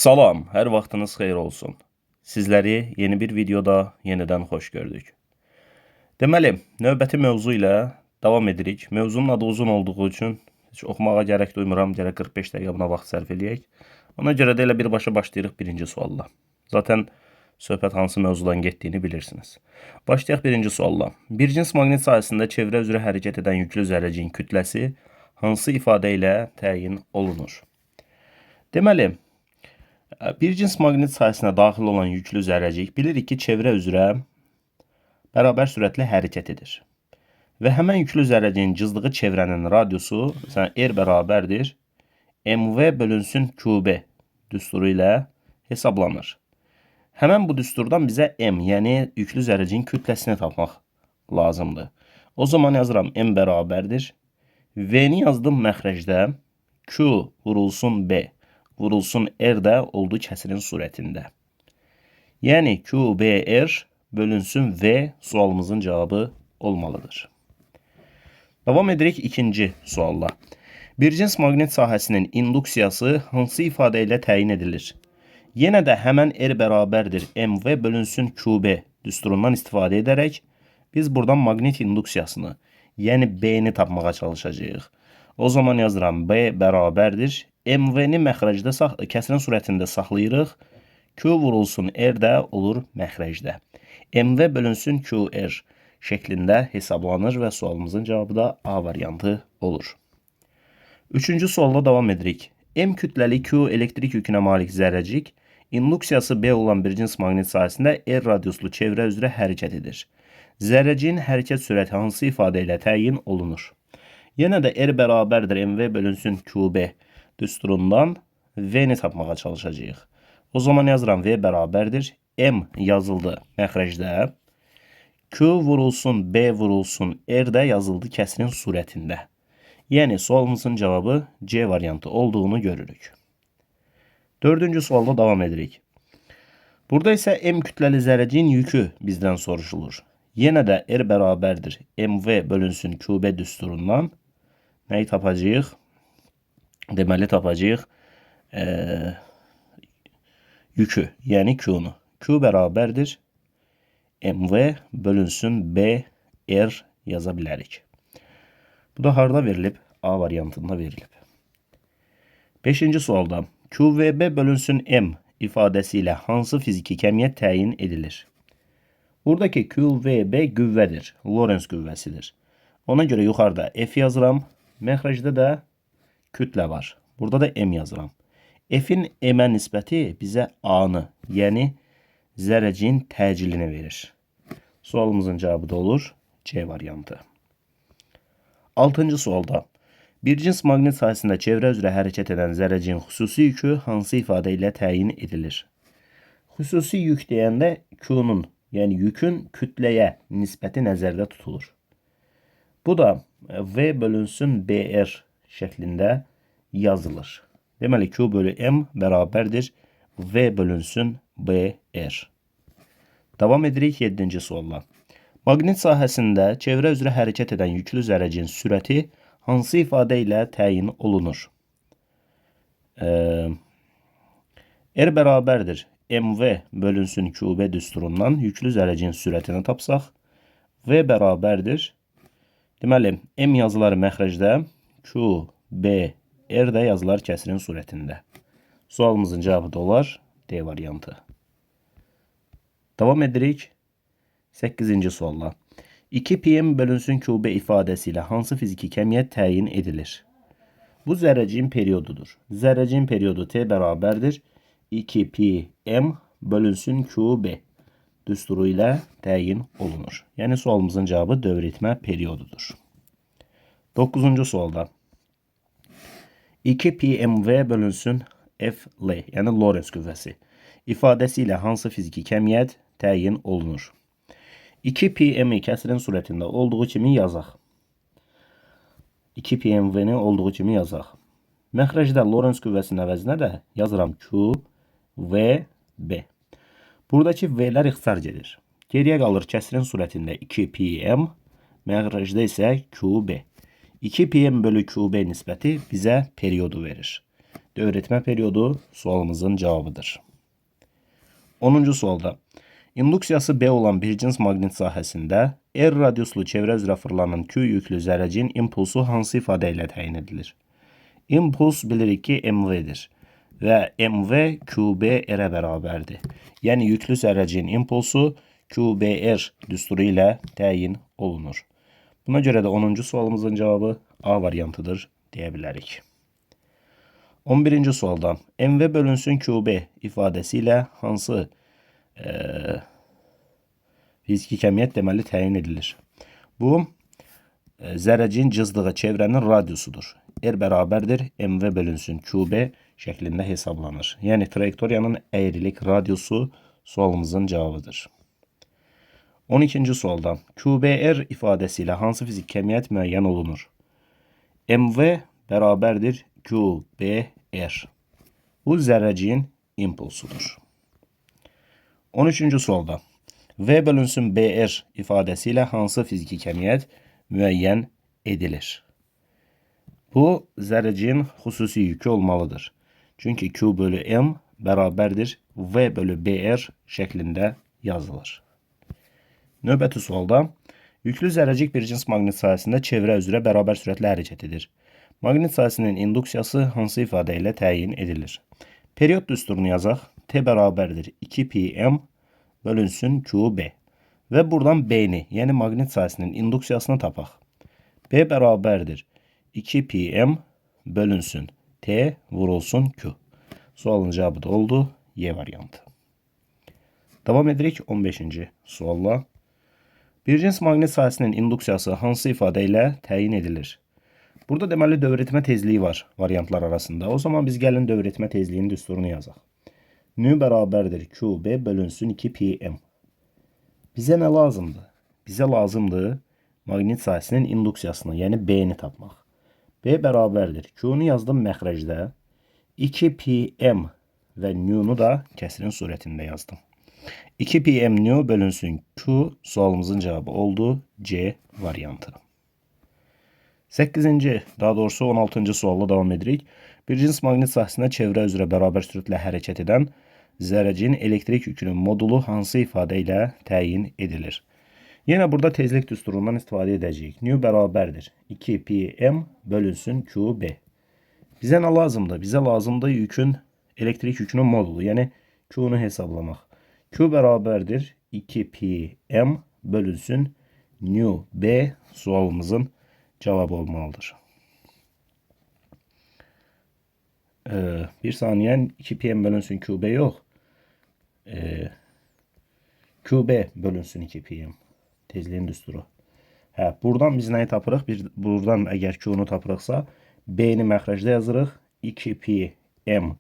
Salam, hər vaxtınız xeyir olsun. Sizləri yeni bir videoda yenidən xoş gördük. Deməli, növbəti mövzu ilə davam edirik. Mövzunun adı uzun olduğu üçün heç oxumağa gərək duymuram, gərək 45 dəqiqə buna vaxt sərf eləyək. Ona görə də elə birbaşa başlayırıq birinci sualla. Zaten söhbət hansı mövzudan getdiyini bilirsiniz. Başlayaq birinci sualla. Bir cins maqnit sahəsində çevrə üzrə hərəkət edən yüklü zərrəciyin kütləsi hansı ifadə ilə təyin olunur? Deməli, bir cins maqnit sahəsinə daxil olan yüklü zərrəcik bilirik ki, çevrə üzrə bərabər sürətlə hərəkət edir. Və həmən yüklü zərrəciyin cızdığı çevrənin radiusu R bərabərdir mv bölünsün qb düsturu ilə hesablanır. Həmən bu düsturdan bizə m, yəni yüklü zərrəciyin kütləsini tapmaq lazımdır. O zaman yazıram m bərabərdir. V-ni yazdım məxrəcdə. Q vurulsun B vurulsun R də olduğu kəsirin surətində. Yəni QBR bölünsün V sualımızın cavabı olmalıdır. Davam edirik ikinci sualla. Bir cins maqnit sahəsinin induksiyası hansı ifadə ilə təyin edilir? Yenə də həmən R bərabərdir MV bölünsün QB düsturundan istifadə edərək biz buradan maqnit induksiyasını, yəni B-ni tapmağa çalışacağıq. O zaman yazıram B bərabərdir. MV-ni məxrəcdə kəsirin surətində saxlayırıq. Q vurulsun R də olur məxrəcdə. MV bölünsün QR şəklində hesablanır və sualımızın cavabı da A variantı olur. Üçüncü sualla davam edirik. M kütləli Q elektrik yükünə malik zərrəcik induksiyası B olan bir cins maqnit sahəsində R radiuslu çevrə üzrə hərəkət edir. Zərrəciyin hərəkət sürəti hansı ifadə ilə təyin olunur? Yenə də R bərabərdir MV bölünsün QB düsturundan V-ni tapmağa çalışacağıq. O zaman yazıram V bərabərdir. M yazıldı məxrəcdə. Q vurulsun B vurulsun R də yazıldı kəsirin surətində. Yəni sualımızın cavabı C variantı olduğunu görürük. Dördüncü sualda davam edirik. Burada isə M kütləli zərrəciyin yükü bizdən soruşulur. Yenə də R bərabərdir MV bölünsün QB düsturundan nəyi tapacağıq? Deməli tapacağıq yükü, yəni Q-nu. Q bərabərdir MV bölünsün B R yaza bilərik. Bu da harda verilib? A variantında verilib. Beşinci sualda QVB bölünsün M ifadəsi ilə hansı fiziki kəmiyyət təyin edilir? Buradakı QVB qüvvədir, Lorentz qüvvəsidir. Ona görə yuxarıda F yazıram, məxrəcdə də kütlə var. Burada da M yazıram. F-in M-ə nisbəti bizə A-nı, yəni zərrəciyin təcilini verir. Sualımızın cavabı da olur C variantı. Altıncı sualda bir cins maqnit sahəsində çevrə üzrə hərəkət edən zərrəciyin xüsusi yükü hansı ifadə ilə təyin edilir? Xüsusi yük deyəndə Q-nun, yəni yükün kütləyə nisbəti nəzərdə tutulur. Bu da V bölünsün BR şəklində yazılır. Deməli Q bölü M bərabərdir V bölünsün BR. Davam edirik 7-ci sualla. Maqnit sahəsində çevrə üzrə hərəkət edən yüklü zərrəciyin sürəti hansı ifadə ilə təyin olunur? R bərabərdir MV bölünsün QB düsturundan yüklü zərrəciyin sürətini tapsaq, V bərabərdir. Deməli, M yazıları məxrəcdə, Q, B, R də yazılar kəsirin surətində. Sualımızın cavabı da olar D variantı. Davam edirik 8-ci sualla. 2 pm bölünsün QB ifadəsi ilə hansı fiziki kəmiyyət təyin edilir? Bu zərrəciyin periodudur. Zərrəciyin periodu T bərabərdir 2 pm bölünsün QB düsturu ilə təyin olunur. Yəni sualımızın cavabı dövr etmə periodudur. 9-cu sualda 2 pmv bölünsün FL, yəni Lorentz qüvvəsi ifadəsi ilə hansı fiziki kəmiyyət təyin olunur? 2 pm-i kəsirin surətində olduğu kimi yazaq. 2 pmv-ni olduğu kimi yazaq. Məxrəcdə Lorentz qüvvəsinin əvəzinə də yazıram Q, V, B. Buradakı V-lər ixtisar gedir. Geriyə qalır kəsirin surətində 2 pm, məxrəcdə isə QB. 2 pm bölü QB nisbəti bizə periodu verir. Öğretme periyodu sualımızın cevabıdır. 10-cu sualda induksiyası B olan bir cins maqnit sahəsində R radiuslu çevrə üzrə fırlanan Q yüklü zərrəcin impulsu hansı ifadə ilə təyin edilir? İmpuls bilirik ki mv'dir və mv qb-r'ə bərabərdir. Yəni yüklü zərrəcin impulsu qb-r düsturu ilə təyin olunur. Buna görə də 10-cu sualımızın cavabı A variantıdır deyə bilərik. 11-ci sualda mv bölünsün qb ifadəsi ilə hansı fiziki kəmiyyət deməli təyin edilir? Bu, zərrəcin cızdığı çevrənin radiusudur. R bərabərdir mv bölünsün qb şəklində hesablanır. Yəni trayektoriyanın əyrilik radiusu sualımızın cavabıdır. 12-ci sualda qb-r ifadəsi ilə hansı fiziki kəmiyyət müəyyən olunur? mv bərabərdir qb-r. Bu zərrəciyin impulsudur. 13-cü sualda V bölünsün BR ifadəsi ilə hansı fiziki kəmiyyət müəyyən edilir? Bu, zərrəciyin xüsusi yükü olmalıdır. Çünki Q bölü M bərabərdir V bölü BR şəklində yazılır. Növbəti sualda yüklü zərrəcik bir cins maqnit sahəsində çevrə üzrə bərabər sürətlə hərəkət edir. Maqnit sahəsinin induksiyası hansı ifadə ilə təyin edilir? Periyod düsturunu yazaq. T bərabərdir 2πm bölünsün qb. Və buradan B-ni, yəni maqnit sahəsinin induksiyasını tapaq. B bərabərdir 2πm bölünsün T vurulsun Q. Sualın cavabı da oldu Y variantı. Davam edirik 15-ci sualla. Bir cins maqnit sahəsinin induksiyası hansı ifadə ilə təyin edilir? Burada deməli dövrətmə tezliyi var variantlar arasında. O zaman biz gəlin dövrətmə tezliyinin düsturunu yazaq. N bərabərdir qb bölünsün 2πm. Bizə nə lazımdır? Bizə lazımdır maqnit sahəsinin induksiyasını, yəni B-ni tapmaq. B bərabərdir. Q-nu yazdım məxrəcdə. 2πm və N-nu da kəsrin surətində yazdım. 2πm N bölünsün Q sualımızın cavabı oldu C variantı. 8-ci, daha doğrusu 16-cı sualla davam edirik. Bir cins maqnit sahəsində çevrə üzrə bərabər sürətlə hərəkət edən zərrəcin elektrik yükünün modulu hansı ifadə ilə təyin edilir? Yenə burada tezlik düsturundan istifadə edəcəyik. N bərabərdir 2πm bölünsün qb. Bizə nə lazımdır? Bizə lazımdır elektrik yükünün modulu, yəni Q-nu hesablamaq. Q bərabərdir 2πm bölünsün nB sualımızın cavabı olmalıdır. Bir saniye 2πm bölünsün qb yox. Qb bölünsün 2πm. Tezliğin düsturu. Buradan biz nəyi tapırıq? Buradan əgər Q-nu tapırıqsa B-ni məxrəcdə yazırıq. 2πm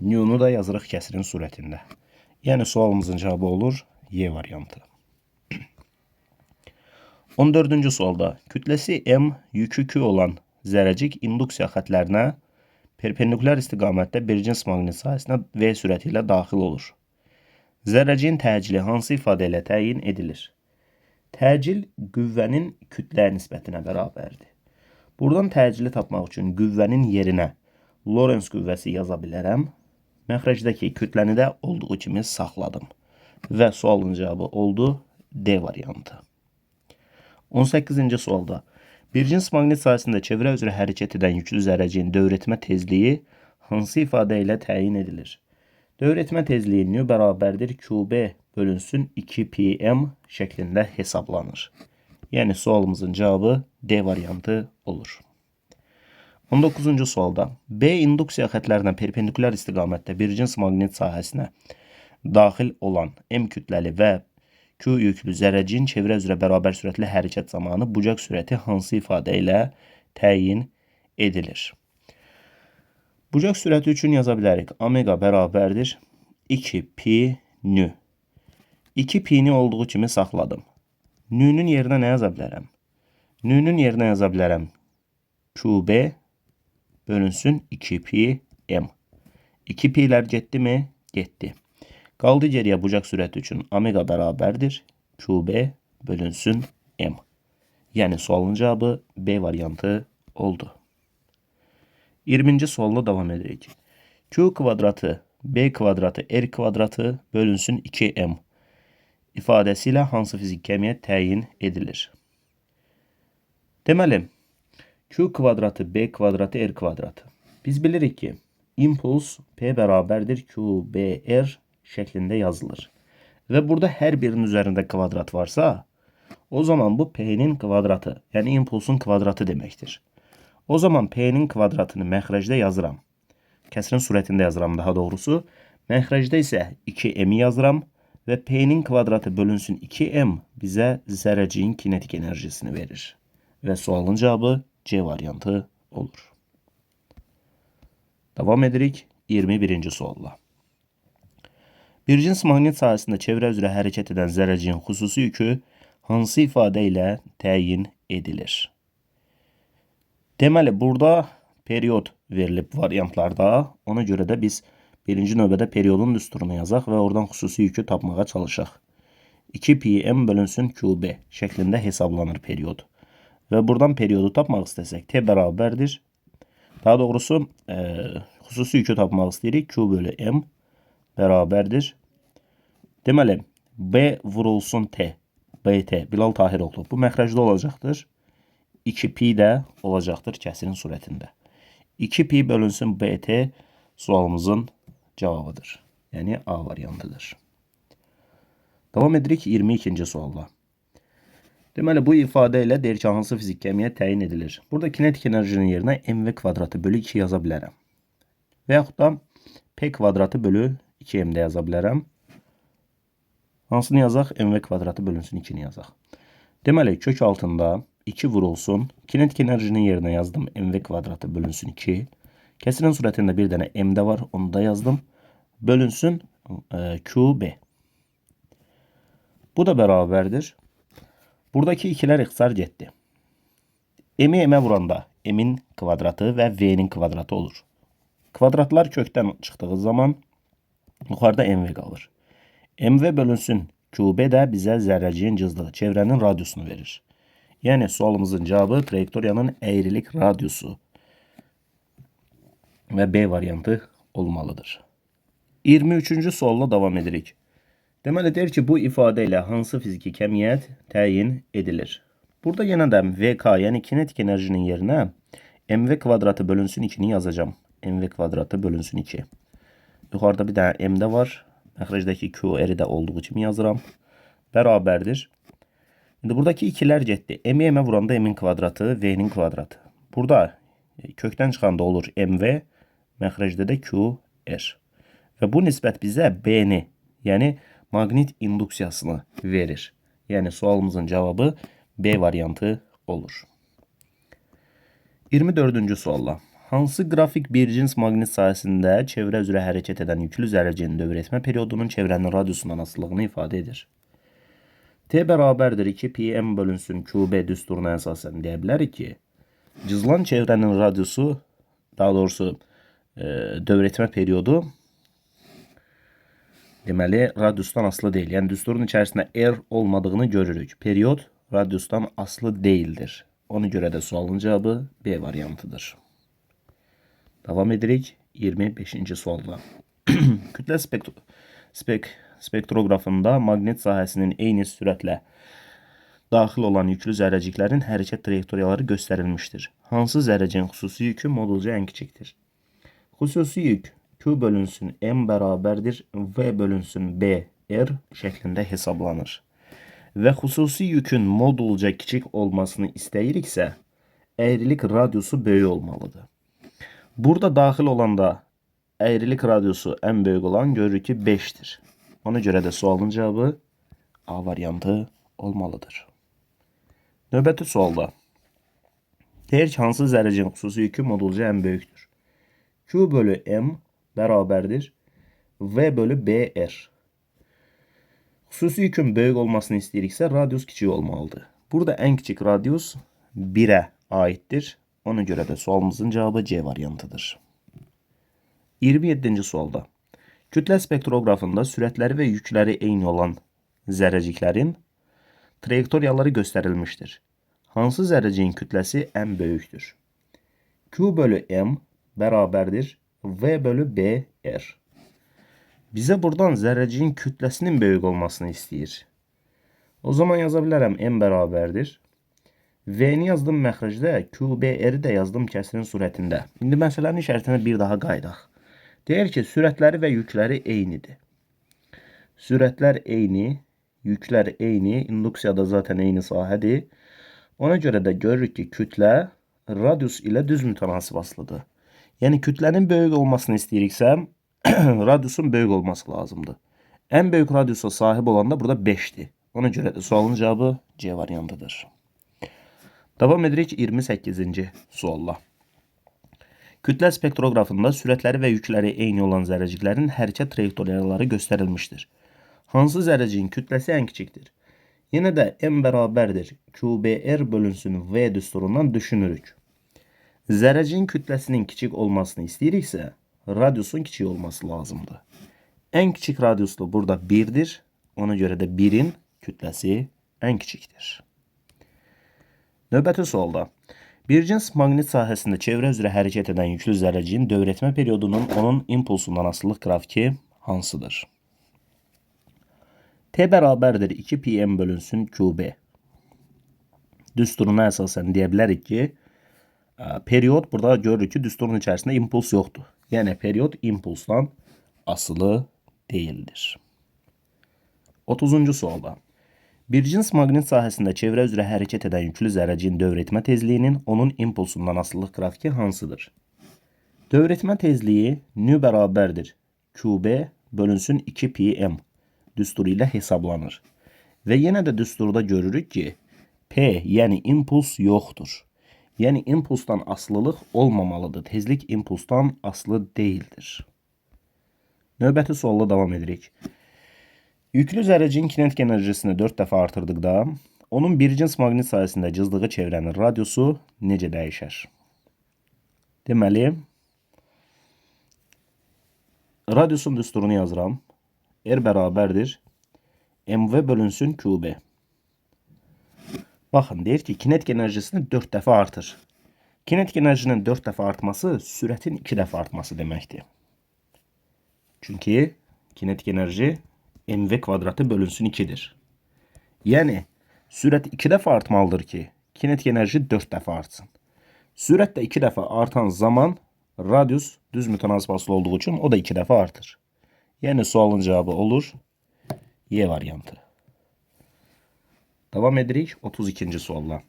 N-nu da yazırıq kəsrin surətində. Yəni sualımızın cavabı olur Y variantı. 14-cü sualda kütləsi M, yükü Q olan zərrəcik induksiya xətlərinə perpendikulyar istiqamətdə bir cins maqnit sahəsinə V sürəti ilə daxil olur. Zərrəciyin təcili hansı ifadə ilə təyin edilir? Təcil qüvvənin kütləyə nisbətinə bərabərdir. Buradan təcili tapmaq üçün qüvvənin yerinə Lorentz qüvvəsi yaza bilərəm. Məxrəcdəki kütləni də olduğu kimi saxladım. Və sualın cavabı oldu D variantı. 18-ci sualda bir cins maqnit sahəsində çevrə üzrə hərəkət edən yüklü zərrəciyin dövrətmə tezliyi hansı ifadə ilə təyin edilir? Dövrətmə tezliyi N bərabərdir qb bölünsün 2πm şəklində hesablanır. Yəni sualımızın cavabı D variantı olur. 19-cu sualda B induksiya xətlərinə perpendikulyar istiqamətdə bir cins maqnit sahəsinə daxil olan M kütləli və Q yüklü zərrəcin çevrə üzrə bərabər sürətli hərəkət zamanı bucaq sürəti hansı ifadə ilə təyin edilir? Bucaq sürəti üçün yaza bilərik. Omega bərabərdir 2π-nü. 2π-ni olduğu kimi saxladım. Nü-nün yerinə nə yaza bilərəm? Nü-nün yerinə yaza bilərəm. qb bölünsün 2πm. 2π'lər getdi mi? Getdi. Qaldı geriyə bucaq sürəti üçün omega bərabərdir qb bölünsün m. Yəni sualın cavabı B variantı oldu. 20-ci sualla davam edirik. Q kvadratı B kvadratı R kvadratı bölünsün 2M ifadəsilə hansı fizik kəmiyyət təyin edilir? Deməli, Q kvadratı B kvadratı R kvadratı. Biz bilirik ki, impuls P bərabərdir QBR şəklində yazılır. Və burada hər birinin üzərində kvadrat varsa, o zaman bu P'nin kvadratı, yəni impulsun kvadratı deməkdir. O zaman P'nin kvadratını məxrəcdə yazıram. Kəsrin surətində yazıram daha doğrusu. Məxrəcdə isə 2M'i yazıram və P'nin kvadratı bölünsün 2M bizə zərrəciyin kinetik enerjisini verir. Və sualın cavabı C variantı olur. Davam edirik 21-ci sualla. Bir cins maqnit sahəsində çevrə üzrə hərəkət edən zərrəciyin xüsusi yükü hansı ifadə ilə təyin edilir? Deməli, burada period verilib variantlarda. Ona görə də biz birinci növbədə periodun düsturunu yazaq və oradan xüsusi yükü tapmağa çalışaq. 2πm bölünsün QB şəklində hesablanır period. Və buradan periodu tapmaq istəsək T bərabərdir. Daha doğrusu xüsusi yükü tapmaq istəyirik. Q bölü M bərabərdir. Deməli, B vurulsun T. BT, Bilal Tahiroğlu. Bu məxrəcdə olacaqdır. 2pi də olacaqdır kəsirin surətində. 2pi bölünsün BT sualımızın cavabıdır. Yəni A variantıdır. Davam edirik 22-ci sualla. Deməli, bu ifadə ilə deyir ki, hansı fizik kəmiyyət təyin edilir? Burada kinetik enerjinin yerinə mv kvadratı bölü 2 yaza bilərəm. Və yaxud da p kvadratı bölü 2m də yaza bilərəm. Hansını yazaq? Mv kvadratı bölünsün 2-ni yazaq. Deməli, kök altında 2 vurulsun. Kinetik enerjinin yerinə yazdım. Mv kvadratı bölünsün 2. Kəsirin surətində bir dənə m də var. Onu da yazdım. Bölünsün qb. Bu da bərabərdir. Buradakı ikilər ixtisar getdi. M-i m-ə vuranda m-in kvadratı və v-nin kvadratı olur. Kvadratlar kökdən çıxdığı zaman yuxarıda mv qalır. Mv bölünsün qb də bizə zərrəciyin cızdığı çevrənin radiusunu verir. Yəni sualımızın cavabı trayektoriyanın əyrilik radiusu və B variantı olmalıdır. 23-cü sualla davam edirik. Deməli, deyir ki, bu ifadə ilə hansı fiziki kəmiyyət təyin edilir? Burada yenə də VK, yəni kinetik enerjinin yerinə mv kvadratı bölünsün 2-ni yazacağım. Mv kvadratı bölünsün 2. Yuxarıda bir dənə m də var. Məxrəcdəki qr-i də olduğu kimi yazıram. Bərabərdir. İndi buradakı ikilər getdi. M-i m-ə vuranda m-in kvadratı, v-nin kvadratı. Burada kökdən çıxanda olur mv, məxrəcdə də qr. Və bu nisbət bizə b-ni, yəni maqnit induksiyasını verir. Yəni sualımızın cavabı B variantı olur. 24-cü sualla. Hansı qrafik bir cins maqnit sahəsində çevrə üzrə hərəkət edən yüklü zərrəcinin dövr etmə periodunun çevrənin radiusundan asılılığını ifadə edir? T bərabərdir 2πm bölünsün qb düsturuna əsasən deyə bilərik ki, cızılan çevrənin radiusu, daha doğrusu dövr etmə periodu deməli radiusdan asılı deyil. Yəni düsturun içərisində R olmadığını görürük. Period radiusdan asılı deyildir. Ona görə də sualın cavabı B variantıdır. Davam edirik 25-ci sualla. Kütlə spektroqrafında maqnit sahəsinin eyni sürətlə daxil olan yüklü zərrəciklərin hərəkət trayektoriyaları göstərilmişdir. Hansı zərrəcinin xüsusi yükü modulca ən kiçikdir? Xüsusi yük Q bölünsün M bərabərdir V bölünsün B R şəklində hesablanır. Və xüsusi yükün modulca kiçik olmasını istəyiriksə, əyrilik radiusu böyük olmalıdır. Burada daxil olanda əyrilik radiusu ən böyük olan görürük ki 5'dir. Ona görə də sualın cavabı A variantı olmalıdır. Növbəti sualda deyir ki, hansı zərrəcinin xüsusi yükü modulca ən böyükdür? Q bölü M bərabərdir V bölü BR. Xüsusi yükün böyük olmasını istəyiriksə, radius kiçik olmalıdır. Burada ən kiçik radius 1'ə aiddir. Ona görə də sualımızın cavabı C variantıdır. 27-ci sualda. Kütlə spektroqrafında sürətləri və yükləri eyni olan zərrəciklərin trayektoriyaları göstərilmişdir. Hansı zərrəciyin kütləsi ən böyükdür? Q bölü M bərabərdir V bölü B R. Bize buradan zərrəciyin kütləsinin böyük olmasını istəyir. O zaman yaza bilərəm M bərabərdir. V-ni yazdım məxrəcdə, QBR-i də yazdım kəsrin surətində. İndi məsələnin şərtinə bir daha qaydaq. Deyir ki, sürətləri və yükləri eynidir. Sürətlər eyni, yüklər eyni, induksiyada zaten eyni sahədir. Ona görə də görürük ki, kütlə radius ilə düz mütənasib asılıdır. Yəni kütlənin böyük olmasını istəyiriksə, radiusun böyük olması lazımdır. Ən böyük radiusa sahib olan da burada 5'dir. Ona görə də sualın cavabı C variantıdır. Davam edirik 28-ci sualla. Kütlə spektroqrafında sürətləri və yükləri eyni olan zərrəciklərin hərəkət trayektoriyaları göstərilmişdir. Hansı zərrəciyin kütləsi ən kiçikdir? Yenə də M bərabərdir QBR bölünsün V düsturundan düşünürük. Zərrəciyin kütləsinin kiçik olmasını istəyiriksə, radiusun kiçik olması lazımdır. Ən kiçik radiuslu burada 1'dir. Ona görə də 1'in kütləsi ən kiçikdir. Növbəti sualda. Bir cins maqnit sahəsində çevrə üzrə hərəkət edən yüklü zərrəciyin dövrətmə periodunun onun impulsundan asılılıq qrafiki hansıdır? T bərabərdir 2 pm bölünsün QB. Düsturuna əsasən deyə bilərik ki, period burada görürük ki, düsturun içərisində impuls yoxdur. Yəni period impulsdan asılı deyildir. 30-cu sualda. Bir cins maqnit sahəsində çevrə üzrə hərəkət edən yüklü zərrəciyin dövrətmə tezliyinin onun impulsundan asılılıq qrafiki hansıdır? Dövrətmə tezliyi nü bərabərdir QB bölünsün 2 pm düsturu ilə hesablanır. Və yenə də düsturda görürük ki, P yəni impuls yoxdur. Yəni impulsdan asılılıq olmamalıdır. Tezlik impulsdan asılı deyildir. Növbəti sualla davam edirik. Yüklü zərrəciyin kinetik enerjisini 4 dəfə artırdıqda, onun bir cins maqnit sayəsində cızdığı çevrənin radiusu necə dəyişər? Deməli, radiusun düsturunu yazıram. R bərabərdir MV bölünsün QB. Baxın, deyir ki, kinetik enerjisini 4 dəfə artır. Kinetik enerjinin 4 dəfə artması sürətin 2 dəfə artması deməkdir. Çünki kinetik enerji mv kvadratı bölünsün 2'dir. Yəni, sürət 2 dəfə artmalıdır ki, kinetik enerji 4 dəfə artsın. Sürət də 2 dəfə artan zaman radius düz mütənasib asılı olduğu üçün o da 2 dəfə artır. Yəni, sualın cavabı olur Y variantı. Davam edirik 32-ci sualla.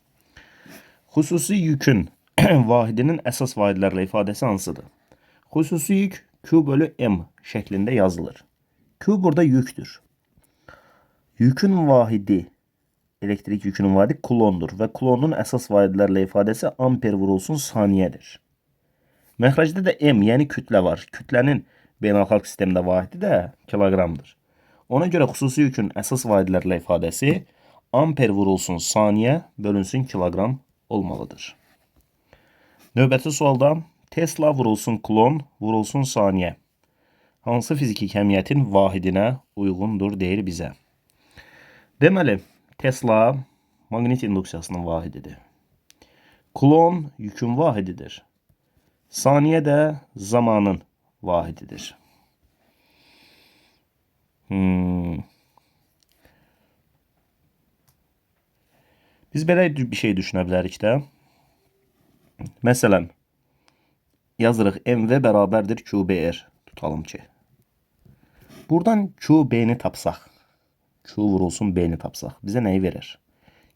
Xüsusi yükün vahidinin əsas vahidlərlə ifadəsi hansıdır? Xüsusi yük Q bölü M şəklində yazılır. Q burada yüktür. Yükün vahidi, elektrik yükünün vahidi kulondur və kulonun əsas vahidlərlə ifadəsi amper vurulsun saniyədir. Məxrəcdə də M, yəni kütlə var. Kütlənin beynəlxalq sistemdə vahidi də kiloqramdır. Ona görə xüsusi yükün əsas vahidlərlə ifadəsi amper vurulsun saniyə bölünsün kiloqram olmalıdır. Növbəti sualda Tesla vurulsun kulon vurulsun saniyə. Hansı fiziki kəmiyyətin vahidinə uyğundur deyir bizə. Deməli, Tesla maqnit induksiyasının vahididir. Kulon yükün vahididir. Saniyə də zamanın vahididir. Biz belə bir şey düşünə bilərik də. Məsələn, yazırıq MV bərabərdir QBR. Tutalım ki. Buradan QB-ni tapsaq. Q vurulsun B-ni tapsaq. Bizə nəyi verir?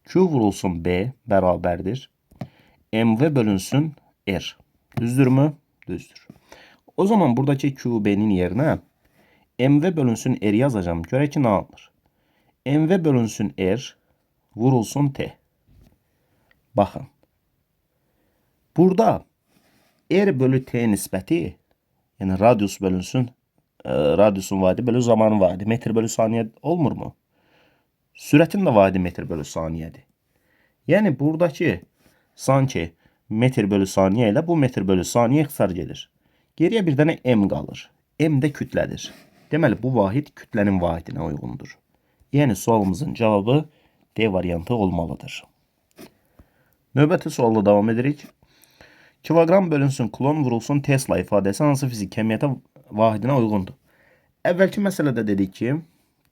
Q vurulsun B bərabərdir MV bölünsün R. Düzdürmü? Düzdür. O zaman buradaki QB-nin yerinə MV bölünsün R yazacağım. Görək ki, nə alınır? MV bölünsün R vurulsun T. Baxın. Burada R bölü T nisbəti, yəni radius bölünsün, radiusun vahidi bölü zamanın vahidi metr bölü saniyə olmurmu? Sürətin də vahidi metr bölü saniyədir. Yəni buradakı sanki metr bölü saniyə ilə bu metr bölü saniyə ixtisar gedir. Geriyə bir dənə M qalır. M də kütlədir. Deməli bu vahid kütlənin vahidinə uyğundur. Yəni sualımızın cavabı D variantı olmalıdır. Növbəti sualla davam edirik. Kilogram bölünsün kulon vurulsun Tesla ifadəsi hansı fizik kəmiyyətə vahidinə uyğundur? Əvvəlki məsələdə dedik ki,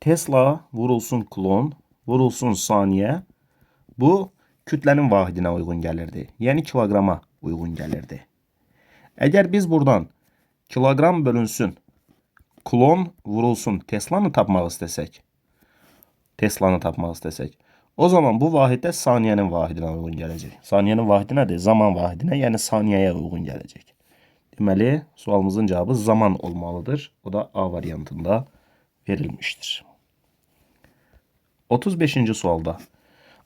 Tesla vurulsun kulon vurulsun saniyə bu kütlənin vahidinə uyğun gəlirdi. Yəni kilograma uyğun gəlirdi. Əgər biz buradan kilogram bölünsün kulon vurulsun Teslanı tapmaq istəsək, o zaman bu vahiddə saniyənin vahidinə uyğun gələcək. Saniyənin vahidi nədir? Zaman vahidinə, yəni saniyəyə uyğun gələcək. Deməli, sualımızın cavabı zaman olmalıdır. O da A variantında verilmiştir. 35-ci sualda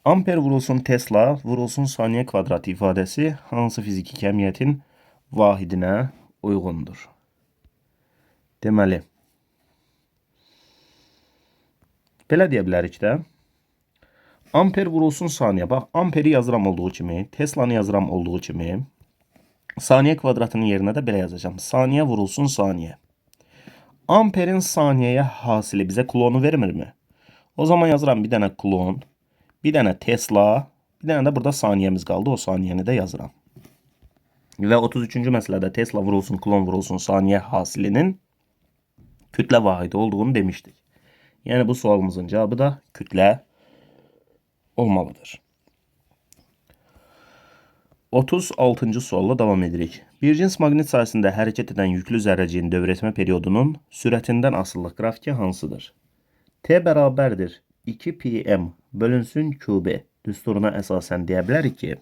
amper vurulsun Tesla vurulsun saniyə kvadratı ifadəsi hansı fiziki kəmiyyətin vahidinə uyğundur? Deməli, belə deyə bilərik də, amper vurulsun saniyə. Bax, amperi yazıram olduğu kimi, Teslanı yazıram olduğu kimi, saniyə kvadratının yerinə də belə yazacağım. Saniyə vurulsun saniyə. Amperin saniyəyə hasili bizə kulonu vermirmi? O zaman yazıram bir dənə kulon, bir dənə Tesla, bir dənə də burada saniyəmiz qaldı. O saniyəni də yazıram. Və 33-cü məsələdə Tesla vurulsun, kulon vurulsun saniyə hasilinin kütlə vahidi olduğunu demişdik. Yəni bu sualımızın cavabı da kütlə olmalıdır. 36-cı sualla davam edirik. Bir cins maqnit sayəsində hərəkət edən yüklü zərrəciyin dövrətmə periyodunun sürətindən asılılıq qrafiki hansıdır? T bərabərdir 2πm bölünsün QB düsturuna əsasən deyə bilərik ki,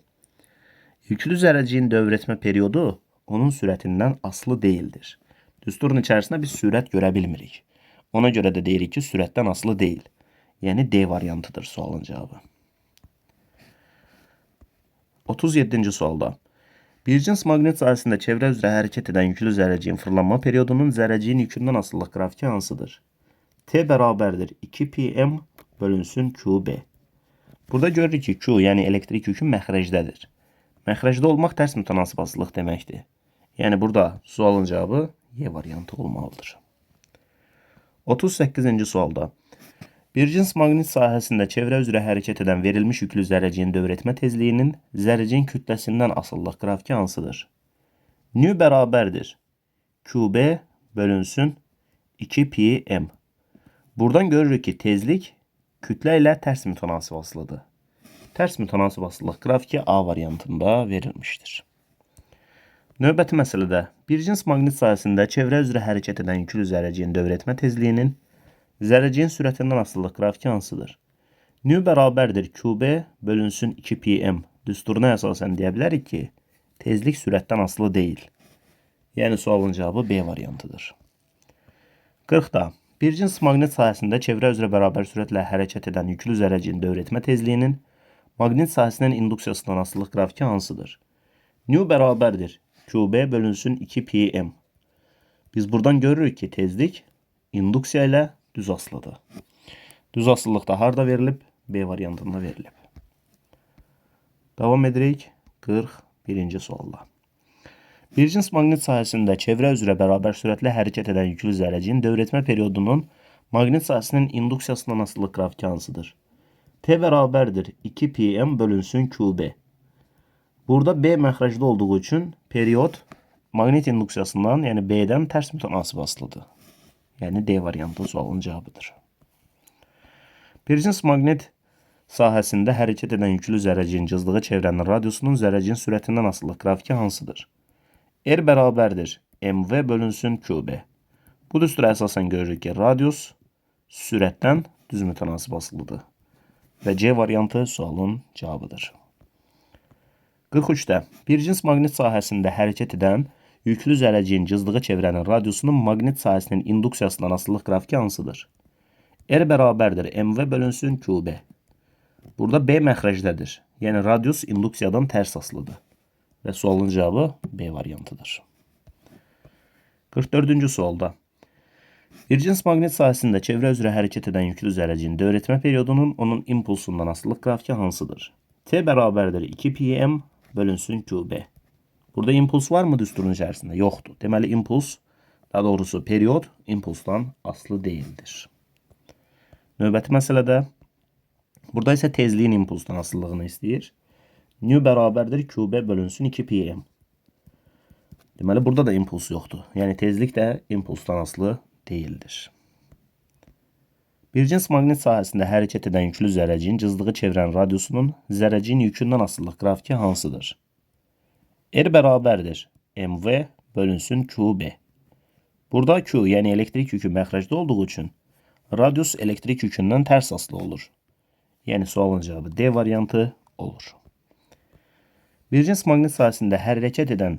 yüklü zərrəciyin dövrətmə periyodu onun sürətindən asılı deyildir. Düsturun içərisində biz sürət görə bilmirik. Ona görə də deyirik ki, sürətdən asılı deyil. Yəni D variantıdır sualın cavabı. 37-ci sualda bir cins maqnit sayəsində çevrə üzrə hərəkət edən yüklü zərrəciyin fırlanma periyodunun zərrəciyin yükündən asılılıq qrafiki hansıdır? T bərabərdir 2πm bölünsün QB. Burada görürük ki, Q, yəni elektrik yükü məxrəcdədir. Məxrəcdə olmaq tərs mütənasib asılılıq deməkdir. Yəni burada sualın cavabı Y variantı olmalıdır. 38-ci sualda bir cins maqnit sahəsində çevrə üzrə hərəkət edən verilmiş yüklü zərrəciyin dövrətmə tezliyinin zərrəcin kütləsindən asıllıq qrafiki hansıdır? Nü bərabərdir QB bölünsün 2πm. Buradan görürük ki, tezlik kütlə ilə tərs mütənasib asılıdır. Tərs mütənasib asıllıq qrafiki A variantında verilmişdir. Növbəti məsələdə bir cins maqnit sayəsində çevrə üzrə hərəkət edən yüklü zərrəciyin dövrətmə tezliyinin zərrəciyin sürətindən asıllıq qrafiki hansıdır? Nü bərabərdir QB bölünsün 2πm düsturuna əsasən deyə bilərik ki, tezlik sürətdən asılı deyil. Yəni sualın cavabı B variantıdır. 40-da bir cins maqnit sayəsində çevrə üzrə bərabər sürətlə hərəkət edən yüklü zərrəciyin dövrətmə tezliyinin maqnit sahəsinin induksiyasından asıllıq qrafiki hansıdır? Nü bərabərdir QB bölünsün 2πm. Biz buradan görürük ki, tezlik induksiya ilə düz asılıdır. Düz asılılıq da harda verilib? B variantında verilib. Davam edirik 41-ci sualla. Bir cins maqnit sahəsində çevrə üzrə bərabər sürətlə hərəkət edən yüklü zərrəciyin dövrətmə periyodunun maqnit sahəsinin induksiyasından asıllıq qrafiki hansıdır? T bərabərdir 2πm bölünsün QB. Burada B məxrəcdə olduğu üçün periyod maqnit induksiyasından, yəni B-dən tərs mütənasib asılıdır. Yəni D variantı sualın cavabıdır. Bir cins maqnit sahəsində hərəkət edən yüklü zərrəciyin cızdığı çevrənin radiusunun zərrəciyin sürətindən asıllıq qrafiki hansıdır? R bərabərdir MV bölünsün QB. Bu düstura əsasən görürük ki, radius sürətdən düz mütənasib asılıdır. Və C variantı sualın cavabıdır. 43-də bir cins maqnit sahəsində hərəkət edən yüklü zərrəciyin cızdığı çevrənin radiusunun maqnit sahəsinin induksiyasından asıllıq qrafiki hansıdır? R bərabərdir MV bölünsün QB. Burada B məxrəcdədir. Yəni radius induksiyadan tərs asılıdır. Və sualın cavabı B variantıdır. 44-cü sualda bir cins maqnit sahəsində çevrə üzrə hərəkət edən yüklü zərrəciyin dövrətmə periyodunun onun impulsundan asıllıq qrafiki hansıdır? T bərabərdir 2πm bölünsün QB. Burada impuls var mı düsturun içərisində? Yoxdur. Deməli impuls, daha doğrusu periyod impulsdan asılı deyildir. Növbəti məsələdə burada isə tezliyin impulsdan asıllığını istəyir. Nü bərabərdir QB bölünsün 2πm. Deməli, burada da impuls yoxdur. Yəni, tezlik də impulsdan asılı deyildir. Bir cins maqnit sahəsində hərəkət edən yüklü zərrəciyin cızdığı çevrən radiusunun zərrəciyin yükündən asılılıq qrafiki hansıdır? R bərabərdir mv bölünsün qb. Burada Q, yəni elektrik yükü məxrəcdə olduğu üçün radius elektrik yükündən tərs asılı olur. Yəni, sualın cavabı D variantı olur. Bir cins maqnit sahəsində hərəkət edən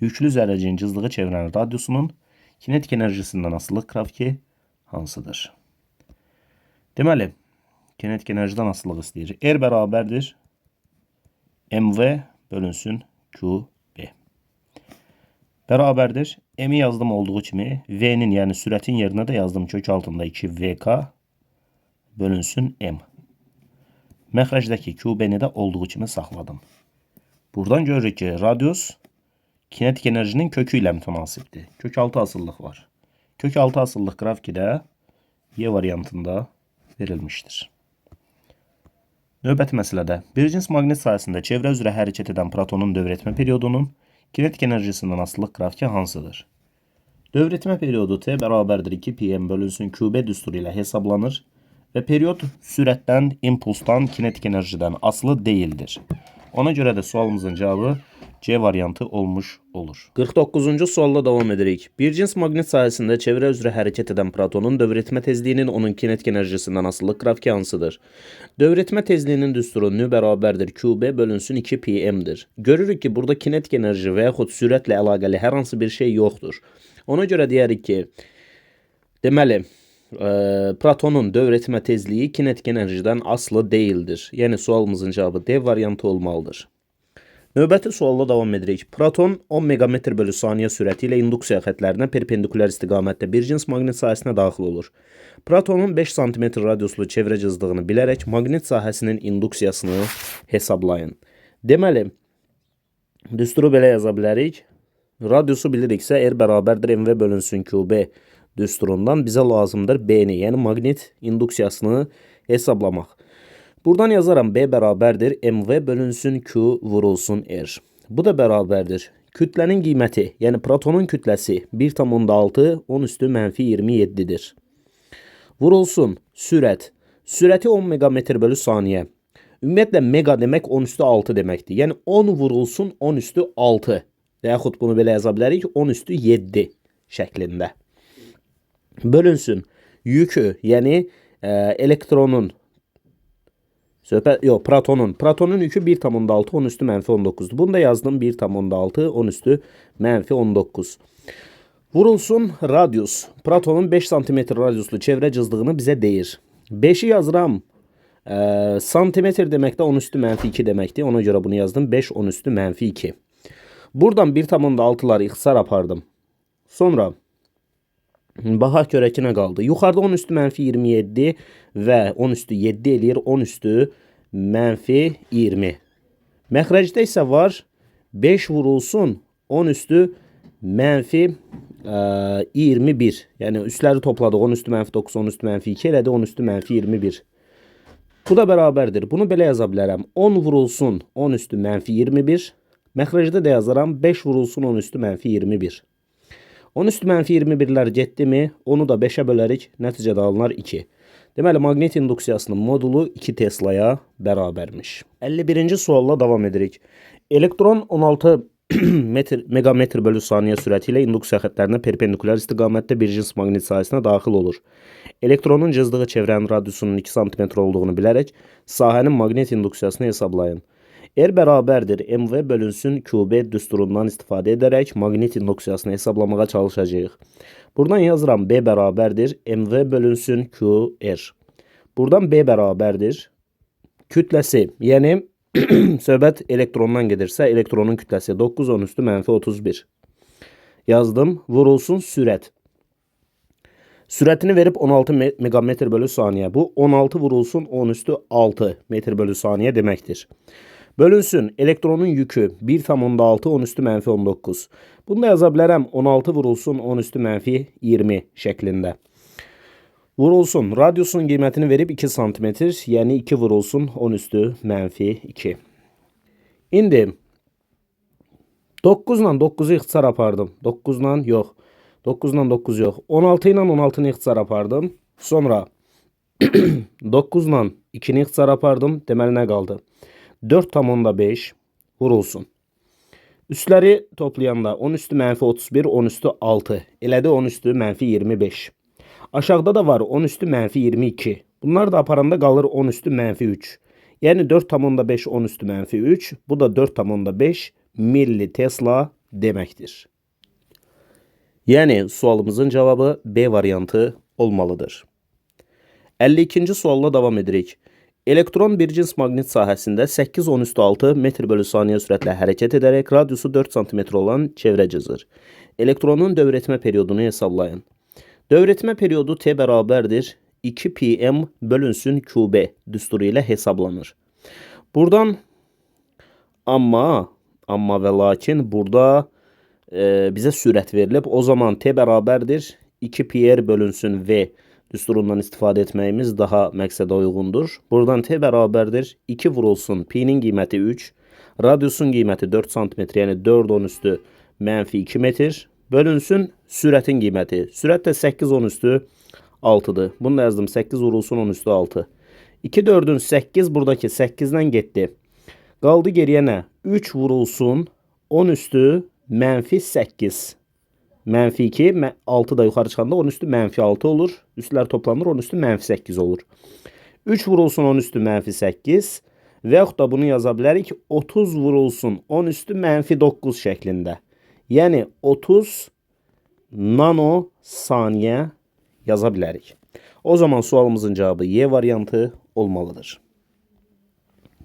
yüklü zərrəciyin cızdığı çevrən radiusunun kinetik enerjisindən asılılıq qrafiki hansıdır? Deməli, kinetik enerjidən asılılıq istəyir. R bərabərdir mv bölünsün qb. Bərabərdir. M-i yazdım olduğu kimi V-nin, yəni sürətin yerinə də yazdım kök altında 2 VK bölünsün M. Məxrəcdəki QB-ni də olduğu kimi saxladım. Buradan görürük ki, radius kinetik enerjinin kökü ilə mütənasibdir. Kök altı asıllıq var. Kök altı asıllıq qrafiki də Y variantında verilmişdir. Növbəti məsələdə bir cins maqnit sahəsində çevrə üzrə hərəkət edən protonun dövr etmə periodunun kinetik enerjisindən asılılıq qrafiki hansıdır? Dövr etmə periodu T bərabərdir 2 pm bölünsün QB düsturu ilə hesablanır və period sürətdən, impulsdan, kinetik enerjidən asılı deyildir. Ona görə də sualımızın cavabı C variantı olmuş olur. 49-cu sualla davam edirik. Bir cins maqnit sahəsində çevrə üzrə hərəkət edən protonun dövr etmə tezliyinin onun kinetik enerjisindən asılılıq qrafiki hansıdır? Dövr etmə tezliyinin düsturu nü bərabərdir QB bölünsün 2 pm-dir. Görürük ki, burada kinetik enerji və yaxud sürətlə əlaqəli hər hansı bir şey yoxdur. Ona görə deyərik ki, deməli, protonun dövr etmə tezliyi kinetik enerjidən asılı deyildir. Yəni, sualımızın cavabı D variantı olmalıdır. Növbəti sualla davam edirik. Proton 10 megametr bölü saniyə sürəti ilə induksiya xətlərinə perpendikulər istiqamətdə bir cins maqnit sahəsinə daxil olur. Protonun 5 cm radiuslu çevrə cızdığını bilərək maqnit sahəsinin induksiyasını hesablayın. Deməli, düsturu belə yaza bilərik. Radiusu biliriksə R bərabərdir mv bölünsün qb düsturundan bizə lazımdır B-ni, yəni maqnit induksiyasını hesablamaq. Buradan yazaram B bərabərdir mv bölünsün Q vurulsun R. Bu da bərabərdir. Kütlənin qiyməti, yəni protonun kütləsi 1,6 10 üstü mənfi 27-dir. Vurulsun sürət. Sürəti 10 megametr bölü saniyə. Ümumiyyətlə mega demək 10 üstü 6 deməkdir. Yəni 10 vurulsun 10 üstü 6. Və yaxud bunu belə yaza bilərik 10 üstü 7 şəklində. Bölünsün yükü, yəni elektronun protonun yükü 1,6 10 üstü mənfi 19'dur. Bunu da yazdım 1,6 10 üstü mənfi 19. Vurulsun radius. Protonun 5 cm radiuslu çevrə cızdığını bizə deyir. 5'i yazıram. Santimetr deməkdə 10 üstü mənfi 2 deməkdir. Ona görə bunu yazdım. 5 10 üstü mənfi 2. Buradan 1,6'ları ixtisar apardım. Sonra baxa görək nə qaldı. Yuxarıda 10 üstü mənfi 27 və 10 üstü 7 eləyir. 10 üstü mənfi 20. Məxrəcdə isə var 5 vurulsun 10 üstü mənfi 21. Yəni üstləri topladıq. 10 üstü mənfi 9, 10 üstü mənfi 2 elədi. 10 üstü mənfi 21. Bu da bərabərdir. Bunu belə yaza bilərəm. 10 vurulsun 10 üstü mənfi 21. Məxrəcdə də yazaram 5 vurulsun 10 üstü mənfi 21. 10 üstü mənfi 21'lər getdi mi? Onu da 5'ə bölərik. Nəticədə alınar 2. Deməli, maqnit induksiyasının modulu 2 Tesla'ya bərabərmiş. 51-ci sualla davam edirik. Elektron 16 megametr bölü saniyə sürəti ilə induksiya xətlərinə perpendikulər istiqamətdə bir cins maqnit sahəsinə daxil olur. Elektronun cızdığı çevrənin radiusunun 2 cm olduğunu bilərək sahənin maqnit induksiyasını hesablayın. R bərabərdir mv bölünsün qb düsturundan istifadə edərək maqnit induksiyasını hesablamağa çalışacağıq. Buradan yazıram B bərabərdir mv bölünsün qr. Buradan B bərabərdir kütləsi, yəni söhbət elektrondan gedirsə elektronun kütləsi 9 10 üstü mənfi 31. Yazdım. Vurulsun sürət. Sürətini verib 16 megametr bölü saniyə. Bu 16 vurulsun 10 üstü 6 metr bölü saniyə deməkdir. Bölünsün elektronun yükü 1,6 10 üstü mənfi 19. Bunu da yaza bilərəm 16 vurulsun 10 üstü mənfi 20 şəklində. Vurulsun radiusun qiymətini verib 2 cm, yəni 2 vurulsun 10 üstü mənfi 2. İndi 9 ilə 9-u ixtisar apardım. 9 ilə yox. 9 ilə 9 yox. 16 ilə 16-nı ixtisar apardım. Sonra 9 ilə 2-ni ixtisar apardım. Deməli nə qaldı? 4,5 vurulsun. Üstləri toplayanda 10 üstü mənfi 31, 10 üstü 6. Elədi 10 üstü mənfi 25. Aşağıda da var 10 üstü mənfi 22. Bunlar da aparanda qalır 10 üstü mənfi 3. Yəni 4,5 10 üstü mənfi 3. Bu da 4,5 milli Tesla deməkdir. Yəni sualımızın cavabı B variantı olmalıdır. 52-ci sualla davam edirik. Elektron bir cins maqnit sahəsində 8-10 üstü 6 metr bölü saniyə sürətlə hərəkət edərək radiusu 4 cm olan çevrə cızır. Elektronun dövr etmə periodunu hesablayın. Dövr etmə periodu T bərabərdir 2 pm bölünsün QB düsturu ilə hesablanır. Buradan amma və lakin burada bizə sürət verilib. O zaman T bərabərdir 2 PR bölünsün V düsturundan istifadə etməyimiz daha məqsədə uyğundur. Buradan T bərabərdir 2 vurulsun P-nin qiyməti 3, radiusun qiyməti 4 cm, yəni 4 10 üstü mənfi 2 metr bölünsün sürətin qiyməti. Sürət də 8 10 üstü 6'dır. Bunu da yazdım. 8 vurulsun 10 üstü 6. 2 4'ün 8 buradaki 8'den getdi. Qaldı geriyə nə? 3 vurulsun 10 üstü mənfi 8. Mənfi 2, 6 da yuxarı çıxanda 10 üstü mənfi 6 olur. Üstlər toplanır 10 üstü mənfi 8 olur. 3 vurulsun 10 üstü mənfi 8. Və yaxud da bunu yaza bilərik. 30 vurulsun 10 üstü mənfi 9 şəklində. Yəni 30 nano saniyə yaza bilərik. O zaman sualımızın cevabı Y variantı olmalıdır.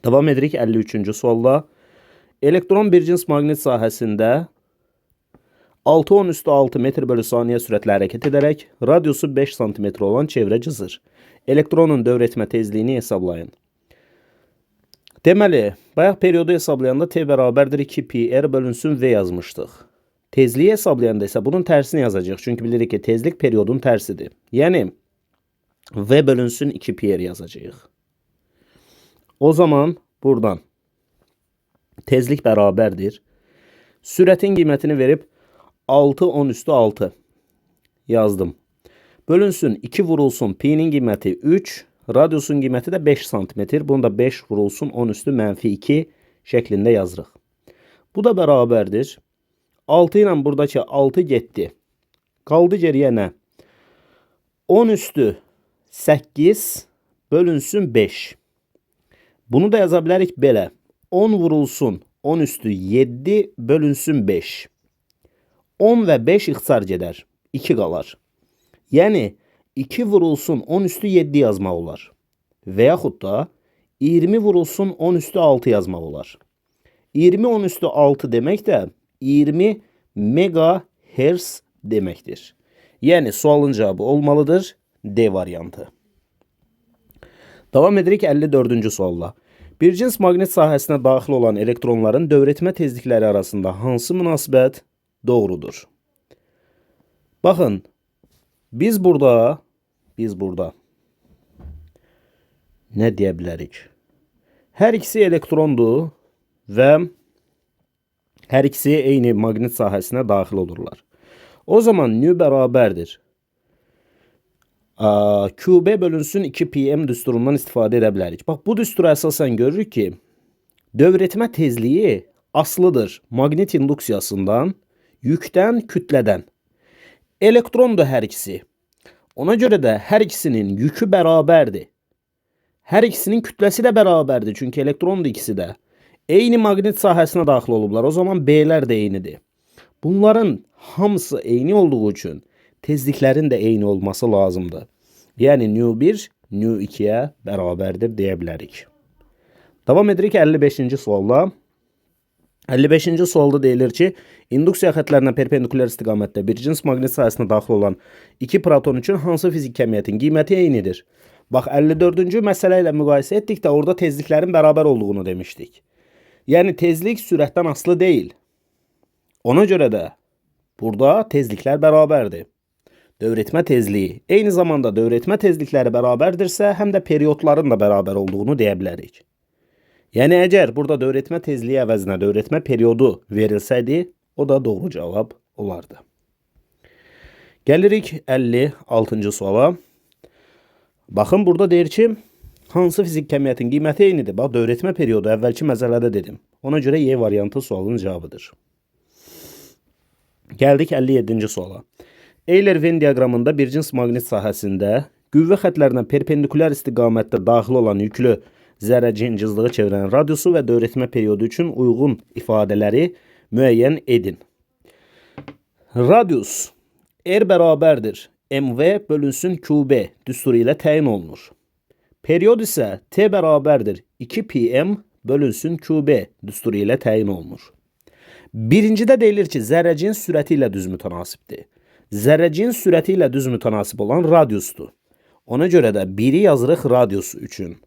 Devam edirik 53-cü sualla. Elektron bir cins maqnit sahəsində 6-10 üstü 6 metr bölü saniyə sürətlə hərəkət edərək radiusu 5 cm olan çevrə cızır. Elektronun dövr etmə tezliyini hesablayın. Deməli, bayaq periodu hesablayanda T bərabərdir 2 PR bölünsün V yazmışdıq. Tezliyi hesablayanda isə bunun tərsini yazacaq. Çünki bilirik ki, tezlik periodun tərsidir. Yəni, V bölünsün 2 PR yazacağıq. O zaman buradan tezlik bərabərdir. Sürətin qiymətini verib 6-10 üstü 6 yazdım. Bölünsün 2 vurulsun P'nin qiyməti 3, radiusun qiyməti də 5 cm. Bunu da 5 vurulsun 10 üstü mənfi 2 şəklində yazırıq. Bu da bərabərdir. 6 ilə buradakı 6 getdi. Qaldı geriyə nə? 10 üstü 8 bölünsün 5. Bunu da yaza bilərik belə. 10 vurulsun 10 üstü 7 bölünsün 5. 10 və 5 ixtisar gedər. 2 qalar. Yəni 2 vurulsun 10 üstü 7 yazmaq olar. Və yaxud da 20 vurulsun 10 üstü 6 yazmaq olar. 20 10 üstü 6 demək də 20 megahertz deməkdir. Yəni sualın cavabı olmalıdır D variantı. Davam edirik 54-cü sualla. Bir cins maqnit sahəsinə daxil olan elektronların dövr etmə tezlikləri arasında hansı münasibət doğrudur? Baxın, biz burada nə deyə bilərik? Hər ikisi elektrondur və hər ikisi eyni maqnit sahəsinə daxil olurlar. O zaman nü bərabərdir. QB bölünsün 2 pm düsturundan istifadə edə bilərik. Bax, bu düstura əsasən görürük ki, dövr etmə tezliyi asılıdır maqnit induksiyasından, yükdən, kütlədən. Elektrondur hər ikisi. Ona görə də hər ikisinin yükü bərabərdir. Hər ikisinin kütləsi də bərabərdir. Çünki elektrondur ikisi də. Eyni maqnit sahəsinə daxil olublar. O zaman B'lər də eynidir. Bunların hamısı eyni olduğu üçün tezliklərin də eyni olması lazımdır. Yəni nü1 nü2-yə bərabərdir deyə bilərik. Davam edirik 55-ci sualla. 55-ci sualda deyilir ki, induksiya xətlərinə perpendikulyar istiqamətdə bir cins maqnit sahəsinə daxil olan 2 proton üçün hansı fizik kəmiyyətin qiyməti eynidir? Bax, 54-cü məsələ ilə müqayisə etdikdə orada tezliklərin bərabər olduğunu demişdik. Yəni tezlik sürətdən asılı deyil. Ona görə də burada tezliklər bərabərdir. Dövr etmə tezliyi. Eyni zamanda dövr etmə tezlikləri bərabərdirsə, həm də periodların da bərabər olduğunu deyə bilərik. Yəni əgər burada dövrətmə tezliyi əvəzinə dövrətmə periodu verilsəydi, o da doğru cavab olardı. Gəlirik 56-cı suala. Baxın, burada deyir ki, hansı fizik kəmiyyətin qiyməti eynidir? Bax, dövrətmə periodu əvvəlki məzələdə dedim. Ona görə Y variantı sualın cavabıdır. Gəldik 57-ci suala. Euler-Venn diaqramında bir cins maqnit sahəsində qüvvə xətlərinə perpendikulyar istiqamətdə daxil olan yüklü zərrəcin cızlığı çevrənin radiusu və dövrətmə periodu üçün uyğun ifadələri müəyyən edin. Radius R bərabərdir MV bölünsün QB düsturu ilə təyin olunur. Period isə T bərabərdir 2PM bölünsün QB düsturu ilə təyin olunur. Birincidə deyilir ki, zərrəcin sürəti ilə düz mütənasibdir. Zərrəcin sürəti ilə düz mütənasib olan radiusdur. Ona görə də 1-i yazırıq radius üçün.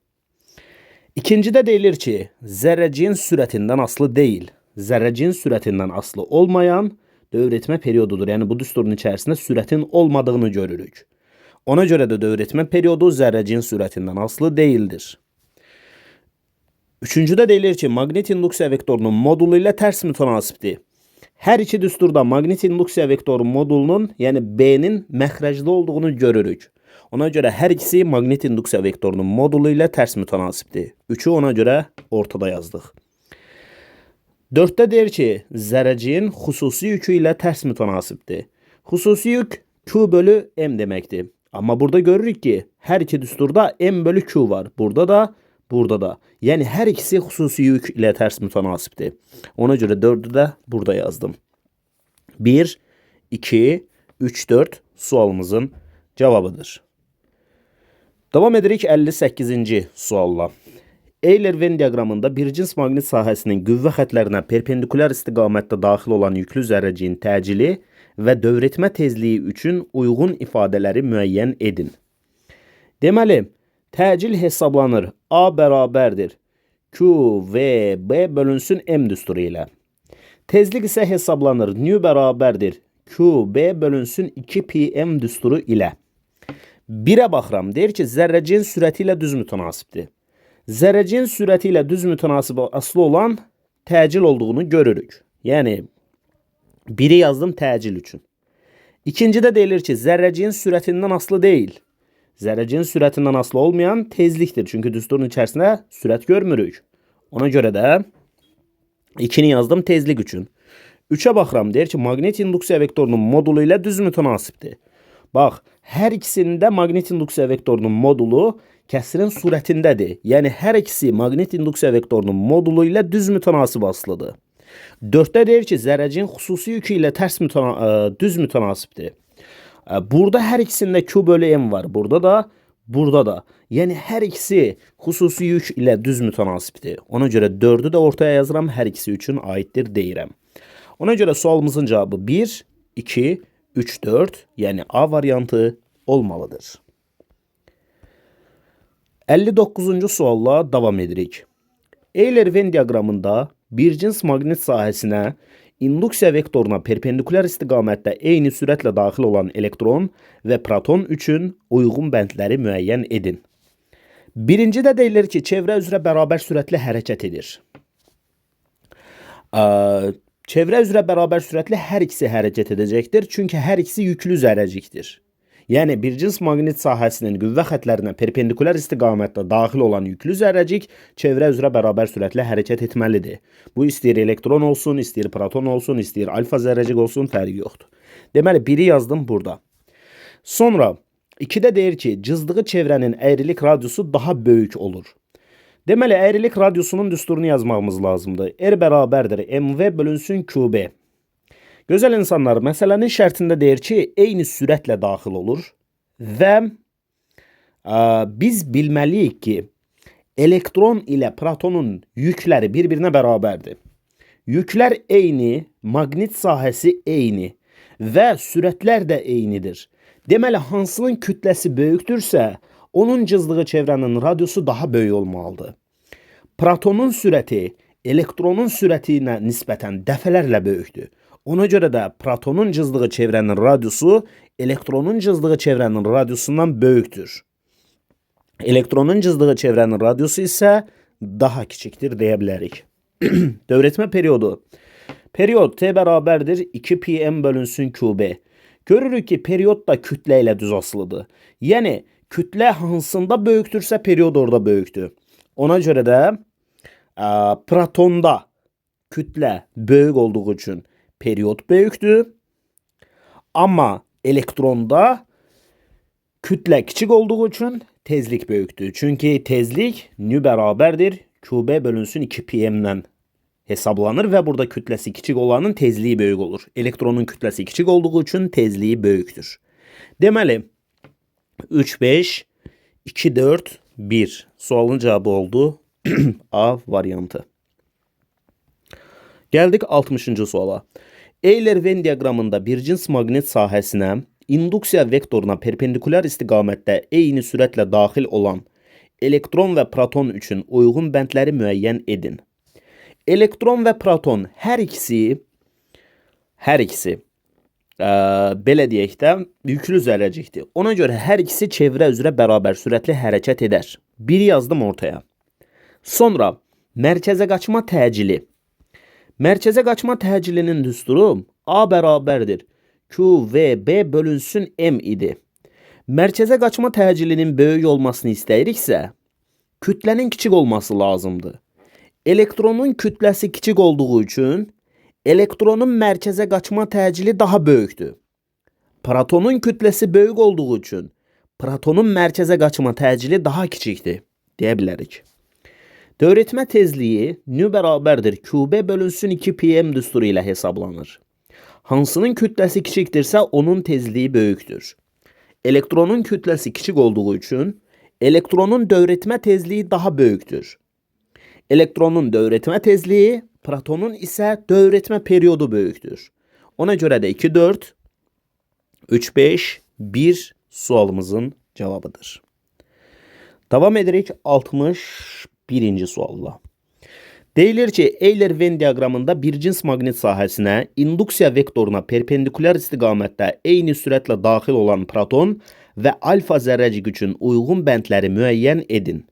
İkincidə deyilir ki, zərrəcin sürətindən asılı deyil. Zərrəcin sürətindən asılı olmayan dövrətmə periodudur. Yəni bu düsturun içərisində sürətin olmadığını görürük. Ona görə də dövrətmə periodu zərrəcin sürətindən asılı deyildir. Üçüncüdə deyilir ki, maqnit induksiya vektorunun modulu ilə tərs mütənasibdir. Hər iki düsturda maqnit induksiya vektoru modulunun, yəni B-nin məxrəcli olduğunu görürük. Ona görə hər ikisi maqnit induksiya vektorunun modulu ilə tərs mütənasibdir. 3-ü ona görə ortada yazdıq. 4-də deyir ki, zərrəcin xüsusi yükü ilə tərs mütənasibdir. Xüsusi yük Q bölü M deməkdir. Amma burada görürük ki, hər iki düsturda M bölü Q var. Burada da, burada da. Yəni hər ikisi xüsusi yük ilə tərs mütənasibdir. Ona görə 4-ü də burada yazdım. 1, 2, 3, 4 sualımızın cavabıdır. Davam edirik 58-ci sualla. Euler-Venn diaqramında bir cins maqnit sahəsinin qüvvə xətlərinə perpendikulyar istiqamətdə daxil olan yüklü zərrəciyin təcili və dövrətmə tezliyi üçün uyğun ifadələri müəyyən edin. Deməli, təcil hesablanır. A bərabərdir Q, V, B bölünsün M düsturu ilə. Tezlik isə hesablanır. Nü bərabərdir Q, B bölünsün 2PM düsturu ilə. 1-ə baxıram. Deyir ki, zərrəcin sürəti ilə düz mütənasibdir. Zərrəcin sürəti ilə düz mütənasib asılı olan təcil olduğunu görürük. Yəni, 1-i yazdım təcil üçün. İkincidə deyilir ki, zərrəcin sürətindən asılı deyil. Zərrəcin sürətindən asılı olmayan tezlikdir. Çünki düsturun içərisində sürət görmürük. Ona görə də 2-ni yazdım tezlik üçün. 3-ə baxıram. Deyir ki, maqnit induksiya vektorunun modulu ilə düz mütənasibdir. Bax, hər ikisində maqnit induksiya vektorunun modulu kəsirin surətindədir. Yəni, hər ikisi maqnit induksiya vektorunun modulu ilə düz mütənasib asılıdır. 4-də deyir ki, zərrəcin xüsusi yükü ilə düz mütənasibdir. Burada hər ikisində Q bölü M var. Burada da, burada da. Yəni, hər ikisi xüsusi yük ilə düz mütənasibdir. Ona görə 4-ü də ortaya yazıram. Hər ikisi üçün aiddir deyirəm. Ona görə sualımızın cavabı 1, 2, 3, 4, yəni A variantı olmalıdır. 59-cu sualla davam edirik. Euler-Venn diaqramında bir cins maqnit sahəsinə induksiya vektoruna perpendikulyar istiqamətdə eyni sürətlə daxil olan elektron və proton üçün uyğun bəndləri müəyyən edin. Birincidə deyilir ki, çevrə üzrə bərabər sürətlə hərəkət edir. Çevrə üzrə bərabər sürətlə hər ikisi hərəkət edəcəkdir, çünki hər ikisi yüklü zərrəcikdir. Yəni, bir cins maqnit sahəsinin qüvvə xətlərinə perpendikulyar istiqamətdə daxil olan yüklü zərrəcik çevrə üzrə bərabər sürətlə hərəkət etməlidir. Bu, istəyir elektron olsun, istəyir proton olsun, istəyir alfa zərrəcik olsun, fərqi yoxdur. Deməli, 1-i yazdım burada. Sonra, 2-də deyir ki, cızdığı çevrənin əyrilik radiusu daha böyük olur. Deməli, əyrilik radiusunun düsturunu yazmağımız lazımdır. R bərabərdir MV bölünsün QB. Gözəl insanlar, məsələnin şərtində deyir ki, eyni sürətlə daxil olur və biz bilməliyik ki, elektron ilə protonun yükləri bir-birinə bərabərdir. Yüklər eyni, maqnit sahəsi eyni və sürətlər də eynidir. Deməli, hansının kütləsi böyükdürsə, onun cızdığı çevrənin radiusu daha böyük olmalıdır. Protonun sürəti elektronun sürəti ilə nisbətən dəfələrlə böyükdür. Ona görə də protonun cızdığı çevrənin radiusu elektronun cızdığı çevrənin radiusundan böyükdür. Elektronun cızdığı çevrənin radiusu isə daha kiçikdir deyə bilərik. Dövrətmə periodu. Period T bərabərdir 2 pi m bölünsün QB. Görürük ki, period da kütlə ilə düz asılıdır. Yəni, kütlə hansında böyükdürsə, period orada böyükdür. Ona görə də protonda kütlə böyük olduğu üçün period böyükdür. Amma elektronda kütlə kiçik olduğu üçün tezlik böyükdür. Çünki tezlik nü bərabərdir QB bölünsün 2 pm'dən hesablanır və burada kütləsi kiçik olanın tezliyi böyük olur. Elektronun kütləsi kiçik olduğu üçün tezliyi böyükdür. Deməli, 3, 5, 2, 4, 1. Sualın cavabı oldu A variantı. Gəldik 60-cı suala. Euler-Venn diaqramında bir cins maqnit sahəsinə induksiya vektoruna perpendikulyar istiqamətdə eyni sürətlə daxil olan elektron və proton üçün uyğun bəndləri müəyyən edin. Elektron və proton hər ikisi belə deyək də yüklü zərrəcikdir. Ona görə hər ikisi çevrə üzrə bərabər sürətli hərəkət edər. Biri yazdım ortaya. Sonra mərkəzə qaçma təcili. Mərkəzə qaçma təcilinin düsturu A bərabərdir QVB bölünsün M idi. Mərkəzə qaçma təcilinin böyük olmasını istəyiriksə, kütlənin kiçik olması lazımdır. Elektronun kütləsi kiçik olduğu üçün elektronun mərkəzə qaçma təcili daha böyükdür. Protonun kütləsi böyük olduğu üçün protonun mərkəzə qaçma təcili daha kiçikdir deyə bilərik. Dövrətmə tezliyi nü bərabərdir QB bölünsün 2 pm düsturu ilə hesablanır. Hansının kütləsi kiçikdirsə onun tezliyi böyükdür. Elektronun kütləsi kiçik olduğu üçün elektronun dövrətmə tezliyi daha böyükdür. Elektronun dövrətmə tezliyi, protonun isə dövrətmə periodu böyükdür. Ona görə də 2, 4, 3, 5, 1 sualımızın cavabıdır. Davam edirik 61-ci sualla. Deyilir ki, Euler-Venn diaqramında bir cins maqnit sahəsinə induksiya vektoruna perpendikulyar istiqamətdə eyni sürətlə daxil olan proton və alfa zərrəcik üçün uyğun bəndləri müəyyən edin.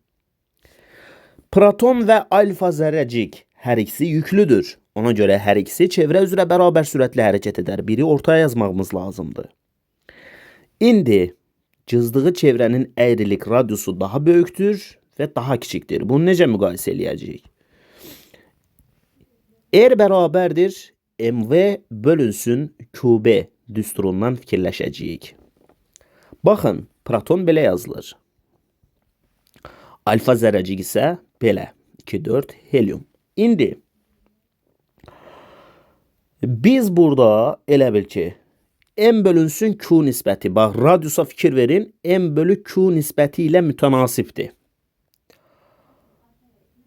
Proton və alfa zərrəcik hər ikisi yüklüdür. Ona görə hər ikisi çevrə üzrə bərabər sürətlə hərəkət edər. Biri ortaya yazmağımız lazımdır. İndi cızdığı çevrənin əyrilik radiusu daha böyükdür və daha kiçikdir. Bunu necə müqayisə eləyəcəyik? R bərabərdir MV bölünsün QB düsturundan fikirləşəcəyik. Baxın, proton belə yazılır. Alfa zərrəcik isə belə. 2, 4 helium. İndi biz burada elə bil ki M bölünsün Q nisbəti. Bax, radiusa fikir verin. M bölü Q nisbəti ilə mütənasibdir.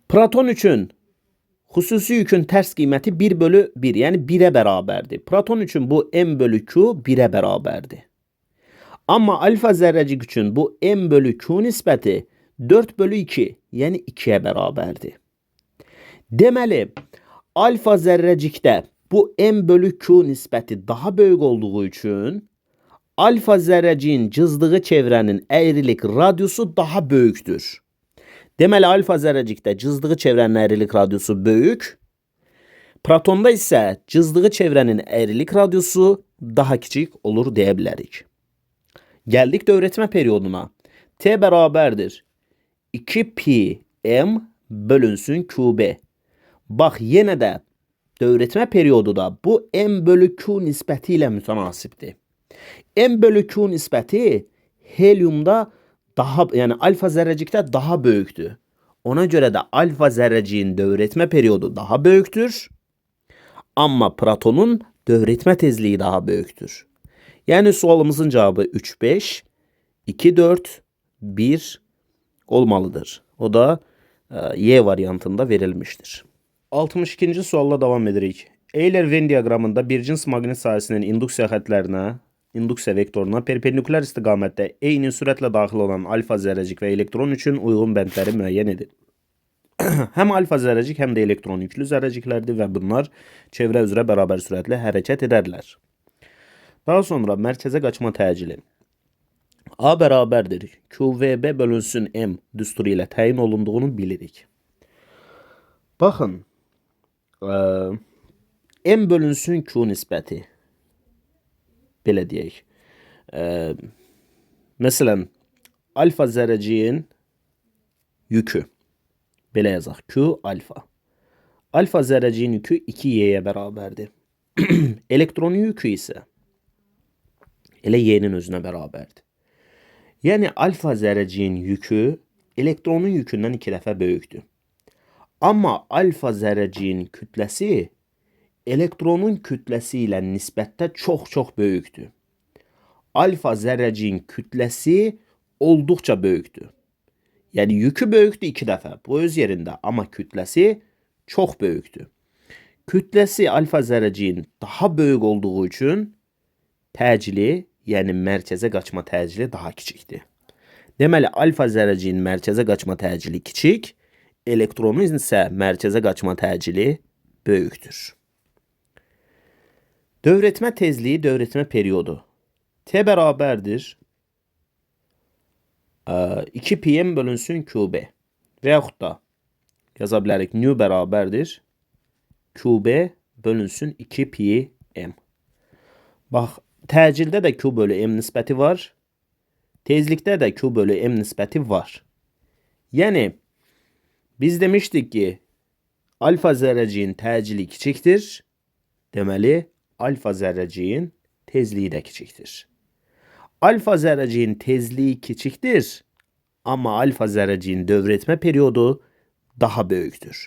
Proton üçün xüsusi yükün tərs qiyməti 1 bölü 1, yəni 1-ə bərabərdir. Proton üçün bu M bölü Q 1-ə bərabərdir. Amma alfa zərrəcik üçün bu M bölü Q nisbəti 4 bölü 2, yəni 2-yə bərabərdir. Deməli, alfa zərrəcikdə bu M bölü Q nisbəti daha böyük olduğu üçün alfa zərrəciyin cızdığı çevrənin əyrilik radiusu daha böyükdür. Deməli, alfa zərrəcikdə cızdığı çevrənin əyrilik radiusu böyük, protonda isə cızdığı çevrənin əyrilik radiusu daha kiçik olur deyə bilərik. Gəldik dövrətmə perioduna. T bərabərdir 2 pi m bölünsün QB. Bax, yenə də dövrətmə periodu da bu m bölü q nisbəti ilə mütənasibdir. M bölü q nisbəti heliumda daha, yəni alfa zərrəcikdə daha böyükdür. Ona görə də alfa zərrəciyin dövrətmə periodu daha böyükdür. Amma protonun dövrətmə tezliyi daha böyükdür. Yəni sualımızın cavabı 3, 5, 2, 4, 1 olmalıdır. O da Y variantında verilmiştir. 62-ci sualla davam edirik. Euler-Venn diaqramında bir cins maqnit sahəsinin induksiya xəttlərinə, induksiya vektoruna perpendikulyar istiqamətdə eyni sürətlə daxil olan alfa zərrəcik və elektron üçün uyğun bəndləri müəyyən edin. Həm alfa zərrəcik, həm də elektron yüklü zərrəciklərdir və bunlar çevrə üzrə bərabər sürətlə hərəkət edərlər. Daha sonra mərkəzə qaçma təcili. A bərabərdir QVB bölünsün M düsturu ilə təyin olunduğunu bilirik. Baxın, m bölünsün q nisbəti. Belə deyək. Məsələn, alfa zərrəciyin yükü. Belə yazaq. Q alfa. Alfa zərrəciyin yükü 2y'yə bərabərdir. Elektronun yükü isə elə y'nin özünə bərabərdir. Yəni alfa zərrəciyin yükü elektronun yükündən 2 dəfə böyükdür. Amma alfa zərrəciyin kütləsi elektronun kütləsi ilə nisbətdə çox böyükdür. Alfa zərrəciyin kütləsi olduqca böyükdür. Yəni yükü böyükdür 2 dəfə. Bu öz yerində, amma kütləsi çox böyükdür. Kütləsi alfa zərrəciyin daha böyük olduğu üçün təcili, yəni mərkəzə qaçma təcili daha kiçikdir. Deməli, alfa zərrəciyin mərkəzə qaçma təcili kiçik, elektronun isə mərkəzə qaçma təcili böyükdür. Dövrətmə tezliyi, dövrətmə periodu. T bərabərdir 2 pm bölünsün qb və yaxud da yaza bilərik nu bərabərdir qb bölünsün 2 pm. Bax, təcildə də q bölü m nisbəti var, tezlikdə də q bölü m nisbəti var. Yəni, biz demişdik ki, alfa zərrəciyin təcili kiçikdir, deməli, alfa zərrəciyin tezliyi də kiçikdir. Alfa zərrəciyin tezliyi kiçikdir, amma alfa zərrəciyin dövrətmə periodu daha böyükdür.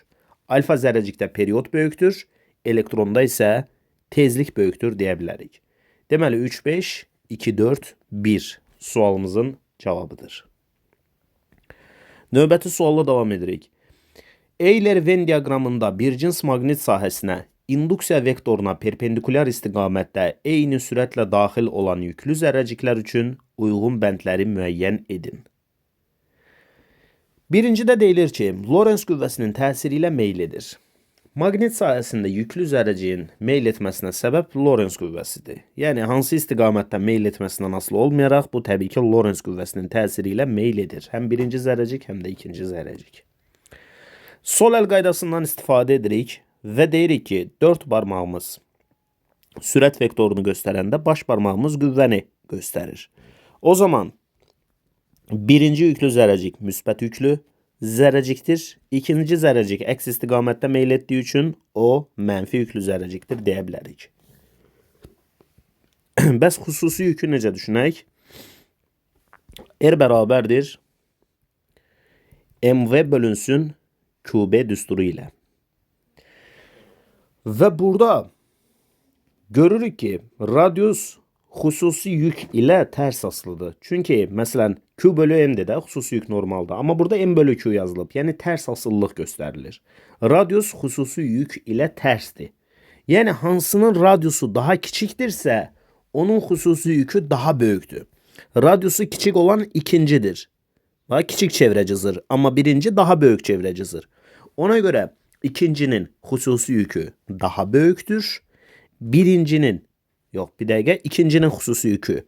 Alfa zərrəcikdə period böyükdür, elektronda isə tezlik böyükdür deyə bilərik. Deməli, 3, 5, 2, 4, 1 sualımızın cavabıdır. Növbəti sualla davam edirik. Euler-Venn diaqramında bir cins maqnit sahəsinə induksiya vektoruna perpendikulyar istiqamətdə eyni sürətlə daxil olan yüklü zərrəciklər üçün uyğun bəndləri müəyyən edin. Birincidə deyilir ki, Lorentz qüvvəsinin təsiri ilə meyl edir. Maqnit sahəsində yüklü zərrəciyin meyl etməsinə səbəb Lorentz qüvvəsidir. Yəni, hansı istiqamətdə meyl etməsindən asılı olmayaraq, bu təbii ki, Lorentz qüvvəsinin təsiri ilə meyl edir. Həm birinci zərrəcik, həm də ikinci zərrəcik. Sol əl qaydasından istifadə edirik və deyirik ki, 4 barmağımız sürət vektorunu göstərəndə baş barmağımız qüvvəni göstərir. O zaman birinci yüklü zərrəcik müsbət yüklü zərrəcikdir. İkinci zərrəcik əks istiqamətdə meyl etdiyi üçün o mənfi yüklü zərrəcikdir deyə bilərik. Bəs xüsusi yükü necə düşünək? R bərabərdir MV bölünsün QB düsturu ilə. Və burada görürük ki, radius xüsusi yük ilə tərs asılıdır. Çünki, məsələn, Q bölü M-də də xüsusi yük normaldır. Amma burada M bölü Q yazılıb. Yəni, tərs asıllıq göstərilir. Radius xüsusi yük ilə tərsdir. Yəni, hansının radiusu daha kiçikdirsə, onun xüsusi yükü daha böyükdür. Radiusu kiçik olan ikincidir. Daha kiçik çevrəci zır. Amma birinci daha böyük çevrəci zır. Ona görə ikincinin xüsusi yükü daha böyükdür. Birincinin, yox bir dəqiqə, ikincinin xüsusi yükü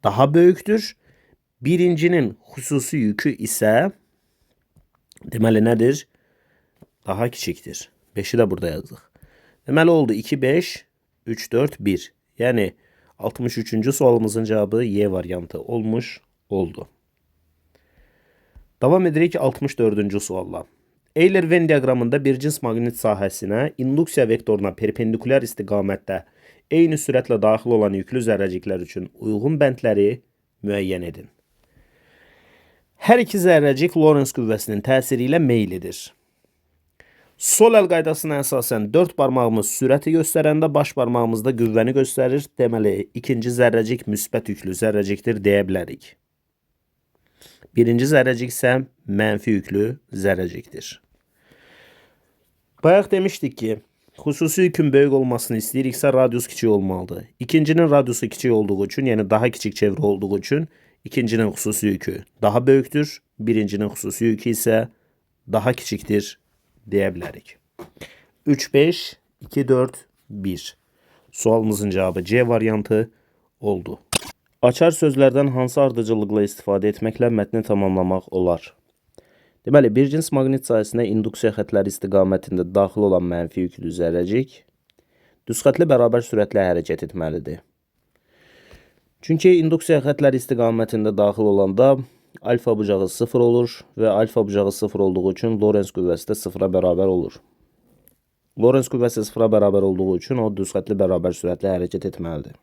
daha böyükdür. Birincinin xüsusi yükü isə deməli nədir? Daha kiçikdir. 5-i də burada yazdıq. Deməli oldu 2, 5, 3, 4, 1. Yəni 63-cü sualımızın cavabı Y variantı olmuş oldu. Davam edirik 64-cü sualla. Euler-Venn diaqramında bir cins maqnit sahəsinə induksiya vektoruna perpendikulyar istiqamətdə eyni sürətlə daxil olan yüklü zərrəciklər üçün uyğun bəndləri müəyyən edin. Hər iki zərrəcik Lorentz qüvvəsinin təsiri ilə meyl edir. Sol əl qaydasına əsasən 4 barmağımız sürəti göstərəndə baş barmağımızda qüvvəni göstərir. Deməli, ikinci zərrəcik müsbət yüklü zərrəcikdir deyə bilərik. Birinci zərrəcik isə mənfi yüklü zərrəcikdir. Bayaq demişdik ki, xüsusi yükün böyük olmasını istəyiriksə radius kiçik olmalıdır. İkincinin radiusu kiçik olduğu üçün, yəni daha kiçik çevrə olduğu üçün ikincinin xüsusi yükü daha böyükdür. Birincinin xüsusi yükü isə daha kiçikdir deyə bilərik. 3, 5, 2, 4, 1. Sualımızın cavabı C variantı oldu. Açar sözlərdən hansı ardıcıllıqla istifadə etməklə mətni tamamlamaq olar? Deməli, bir cins maqnit sahəsinə induksiya xətləri istiqamətində daxil olan mənfi yüklü zərrəcik düzxətli bərabər sürətlə hərəkət etməlidir. Çünki induksiya xətləri istiqamətində daxil olanda alfa bucağı 0 olur və alfa bucağı 0 olduğu üçün Lorentz qüvvəsi də 0-a bərabər olur. Lorentz qüvvəsi 0-a bərabər olduğu üçün o düzxətli bərabər sürətlə hərəkət etməlidir.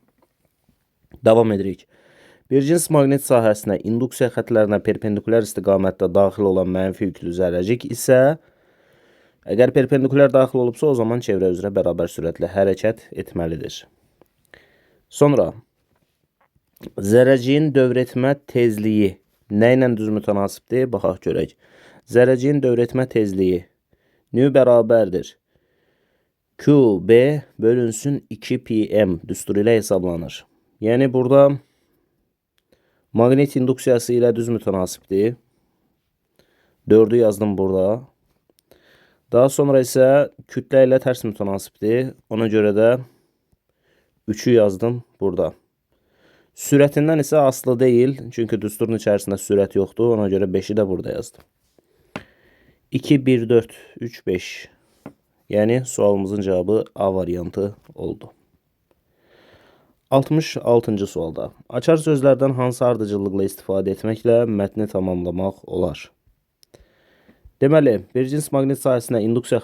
Davam edirik. Bir cins maqnit sahəsinə induksiya xətlərinə perpendikulyar istiqamətdə daxil olan mənfi yüklü zərrəcik isə əgər perpendikulyar daxil olubsa, o zaman çevrə üzrə bərabər sürətlə hərəkət etməlidir. Sonra zərrəciyin dövrətmə tezliyi nə ilə düz mütənasibdir? Baxaq görək. Zərrəciyin dövrətmə tezliyi nü bərabərdir QB bölünsün 2πm düsturu ilə hesablanır. Yəni burada maqnit induksiyası ilə düz mütənasibdir. 4'ü yazdım burada. Daha sonra isə kütlə ilə tərs mütənasibdir. Ona görə də 3'ü yazdım burada. Sürətindən isə aslı deyil. Çünki düsturun içərisində sürət yoxdur. Ona görə 5'i də burada yazdım. 2, 1, 4, 3, 5. Yəni sualımızın cavabı A variantı oldu. 66-cı sualda açar sözlərdən hansı ardıcıllıqla istifadə etməklə mətni tamamlamaq olar? Deməli, bir cins maqnit sahəsinə induksiya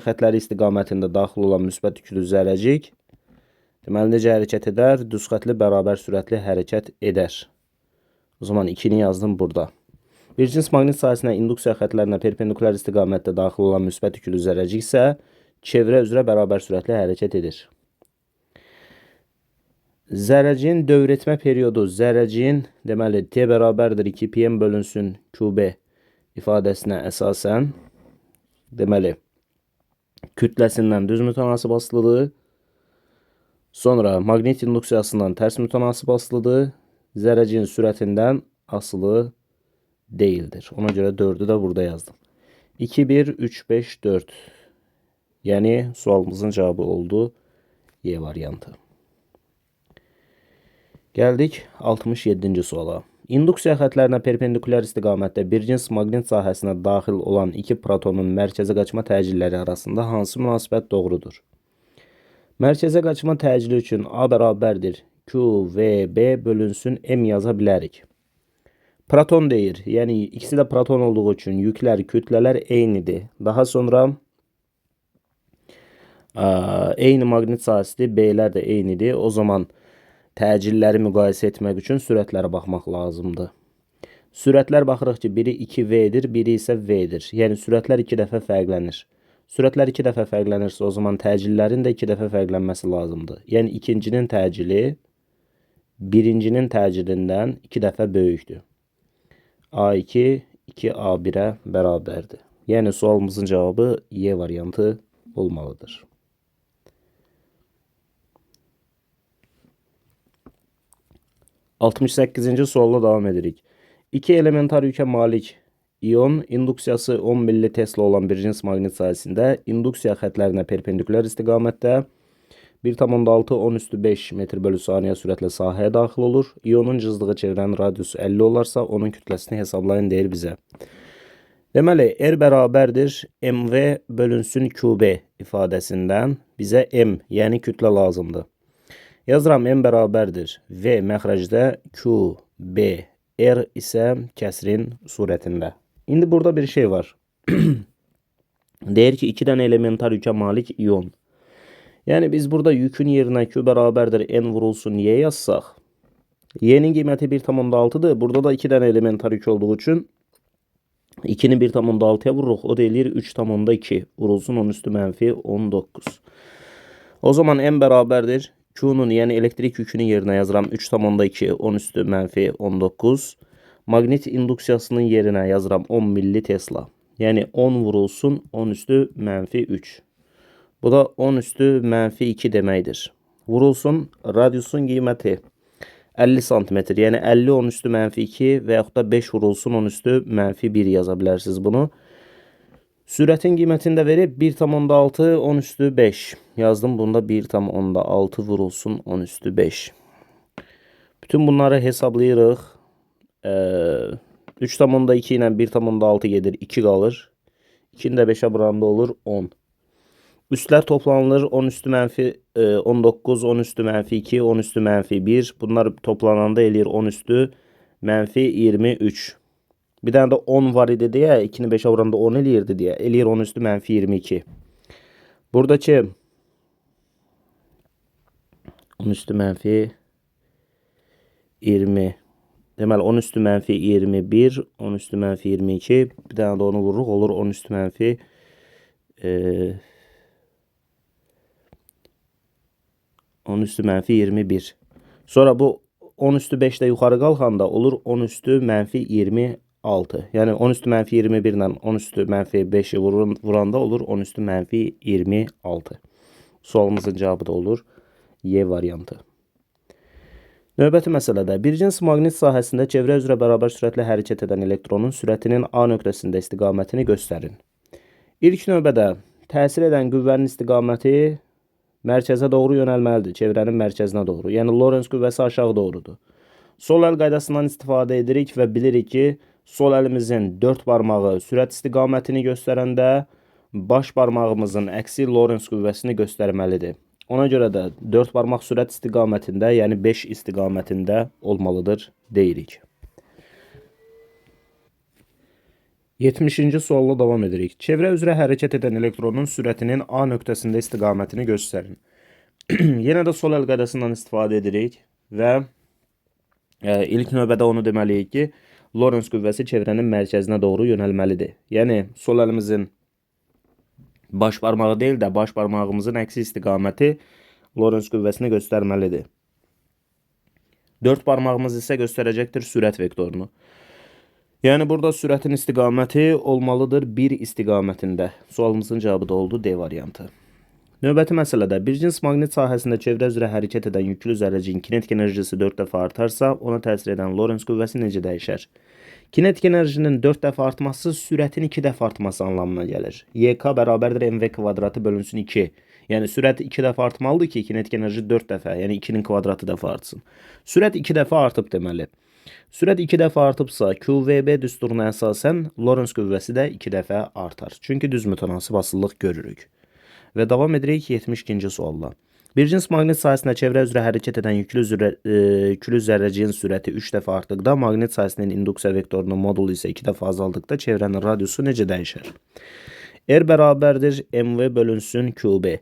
xətləri istiqamətində daxil olan müsbət yüklü zərrəcik deməli necə hərəkət edər? Düzxətli bərabər sürətli hərəkət edər. O zaman 2'ni yazdım burada. Bir cins maqnit sahəsinə induksiya xətlərinə perpendikulyar istiqamətdə daxil olan müsbət yüklü zərrəcik isə çevrə üzrə bərabər sürətlə hərəkət edir. Zərrəciyin dövrətmə periodu, zərrəciyin deməli T bərabərdir 2πm bölünsün QB ifadəsinə əsasən deməli kütləsindən düz mütənasib asılıdır. Sonra maqnit induksiyasından tərs mütənasib asılıdır. Zərrəciyin sürətindən asılı değildir. Ona görə 4'ü də burada yazdım. 2, 1, 3, 5, 4. Yəni sualımızın cavabı oldu Y variantı. Gəldik 67-ci suala. İnduksiya xətlərinə perpendikulyar istiqamətdə bir cins maqnit sahəsinə daxil olan iki protonun mərkəzə qaçma təcilləri arasında hansı münasibət doğrudur? Mərkəzə qaçma təcili üçün A bərabərdir QVB bölünsün M yaza bilərik. Proton deyir, yəni ikisi də proton olduğu üçün yüklər, kütlələr eynidir. Daha sonra eyni maqnit sahəsidir, B'lər də eynidir. O zaman təcilləri müqayisə etmək üçün sürətlərə baxmaq lazımdır. Sürətlər baxırıq ki, biri 2V'dir, biri isə V'dir. Yəni sürətlər 2 dəfə fərqlənir. Sürətlər 2 dəfə fərqlənirsə, o zaman təcillərin də 2 dəfə fərqlənməsi lazımdır. Yəni ikincinin təcili birincinin təcilindən 2 dəfə böyükdür. A2 2A1'ə bərabərdir. Yəni sualımızın cavabı Y variantı olmalıdır. 68-ci sualla davam edirik. İki elementar yükə malik iyon induksiyası 10 milli Tesla olan bir cins maqnit sahəsində induksiya xətlərinə perpendikulyar istiqamətdə 1,6-10⁵ metr/saniyə sürətlə sahəyə daxil olur. İyonun cızdığı çevrənin radiusu 50 olarsa, onun kütləsini hesablayın deyir bizə. Deməli, R bərabərdir MV bölünsün QB ifadəsindən bizə M, yəni kütlə lazımdır. Yazıram M bərabərdir V məxrəcdə QB, R isə kəsrin surətində. İndi burada bir şey var. Deyir ki, 2 dənə elementar yükə malik iyon. Yəni biz burada yükün yerinə Q bərabərdir N vurulsun Y yazsaq, Y'nin qiyməti 1,6'dır. Burada da 2 dənə elementar yük olduğu üçün 2'ni 1,6'ya vururuq. O da eləyir 3,2 vurulsun 10⁻19. O zaman M bərabərdir Q'nun, yəni elektrik yükünün yerinə yazıram 3,2 10⁻19. Maqnit induksiyasının yerinə yazıram 10 milli Tesla. Yəni 10 vurulsun 10⁻3. Bu da 10⁻2 deməkdir. Vurulsun radiusun qiyməti 50 cm, yəni 50 10⁻2 və yaxud da 5 vurulsun 10⁻1 yaza bilərsiniz bunu. Sürətin qiymətini də verib 1,6 10⁻5 yazdım. Bunda 1,6 vurulsun 10⁻5. Bütün bunları hesablayırıq. 3,2 ilə 1,6 gedir, 2 qalır. 2-ni də 5-ə vuranda olur 10. Üstlər toplanılır. 10 üstü mənfi 19, 10 üstü mənfi 2, 10 üstü mənfi 1. Bunlar toplananda eləyir 10 üstü mənfi 23. Bir dənə də 10 var idi deyə, 2-ni 5-ə vuranda 10 eləyirdi deyə, eləyir 10 üstü mənfi 22. Buradakı 10 üstü mənfi 20. Deməli 10 üstü mənfi 21, 10 üstü mənfi 22. Bir dənə də onu vururuq, olur 10 üstü mənfi 10 üstü mənfi 21. Sonra bu 10 üstü 5 də yuxarı qalxanda olur 10 üstü mənfi 26. Yəni 10 üstü mənfi 21 ilə 10 üstü mənfi 5'i vuranda olur 10 üstü mənfi 26. Sualımızın cavabı da olur Y variantı. Növbəti məsələdə bir cins maqnit sahəsində çevrə üzrə bərabər sürətlə hərəkət edən elektronun sürətinin A nöqtəsində istiqamətini göstərin. İlk növbədə təsir edən qüvvənin istiqaməti mərkəzə doğru yönəlməlidir, çevrənin mərkəzinə doğru. Yəni Lorentz qüvvəsi aşağı doğrudur. Sol əl qaydasından istifadə edirik və bilirik ki, sol əlimizin 4 barmağı sürət istiqamətini göstərəndə baş barmağımızın əksi Lorentz qüvvəsini göstərməlidir. Ona görə də 4 barmaq sürət istiqamətində, yəni 5 istiqamətində olmalıdır deyirik. 70-ci sualla davam edirik. Çevrə üzrə hərəkət edən elektronun sürətinin A nöqtəsində istiqamətini göstərin. Yenə də sol əl qaydasından istifadə edirik və ilk növbədə onu deməliyik ki, Lorentz qüvvəsi çevrənin mərkəzinə doğru yönəlməlidir. Yəni sol əlimizin baş barmağı deyil də baş barmağımızın əksi istiqaməti Lorentz qüvvəsini göstərməlidir. 4 barmağımız isə göstərəcəkdir sürət vektorunu. Yəni burada sürətin istiqaməti olmalıdır 1 istiqamətində. Sualımızın cavabı da oldu D variantı. Növbəti məsələdə bir cins maqnit sahəsində çevrə üzrə hərəkət edən yüklü zərrəciyin kinetik enerjisi 4 dəfə artarsa, ona təsir edən Lorentz qüvvəsi necə dəyişər? Kinetik enerjinin 4 dəfə artması sürətin 2 dəfə artması anlamına gəlir. YK bərabərdir mv kvadratı bölünsün 2. Yəni sürət 2 dəfə artmalıdır ki, kinetik enerji 4 dəfə, yəni 2-nin kvadratı dəfə artsın. Sürət 2 dəfə artıb deməli. Sürət 2 dəfə artıbsa, QVB düsturuna əsasən Lorentz qüvvəsi də 2 dəfə artar. Çünki düz mütənasib asıllıq görürük. Və davam edirik 72-ci sualla. Bir cins maqnit sahəsində çevrə üzrə hərəkət edən yüklü zərrəciyin sürəti 3 dəfə artdıqda, maqnit sahəsinin induksiya vektorunun modulu isə 2 dəfə azaldıqda çevrənin radiusu necə dəyişər? R bərabərdir mv bölünsün qb.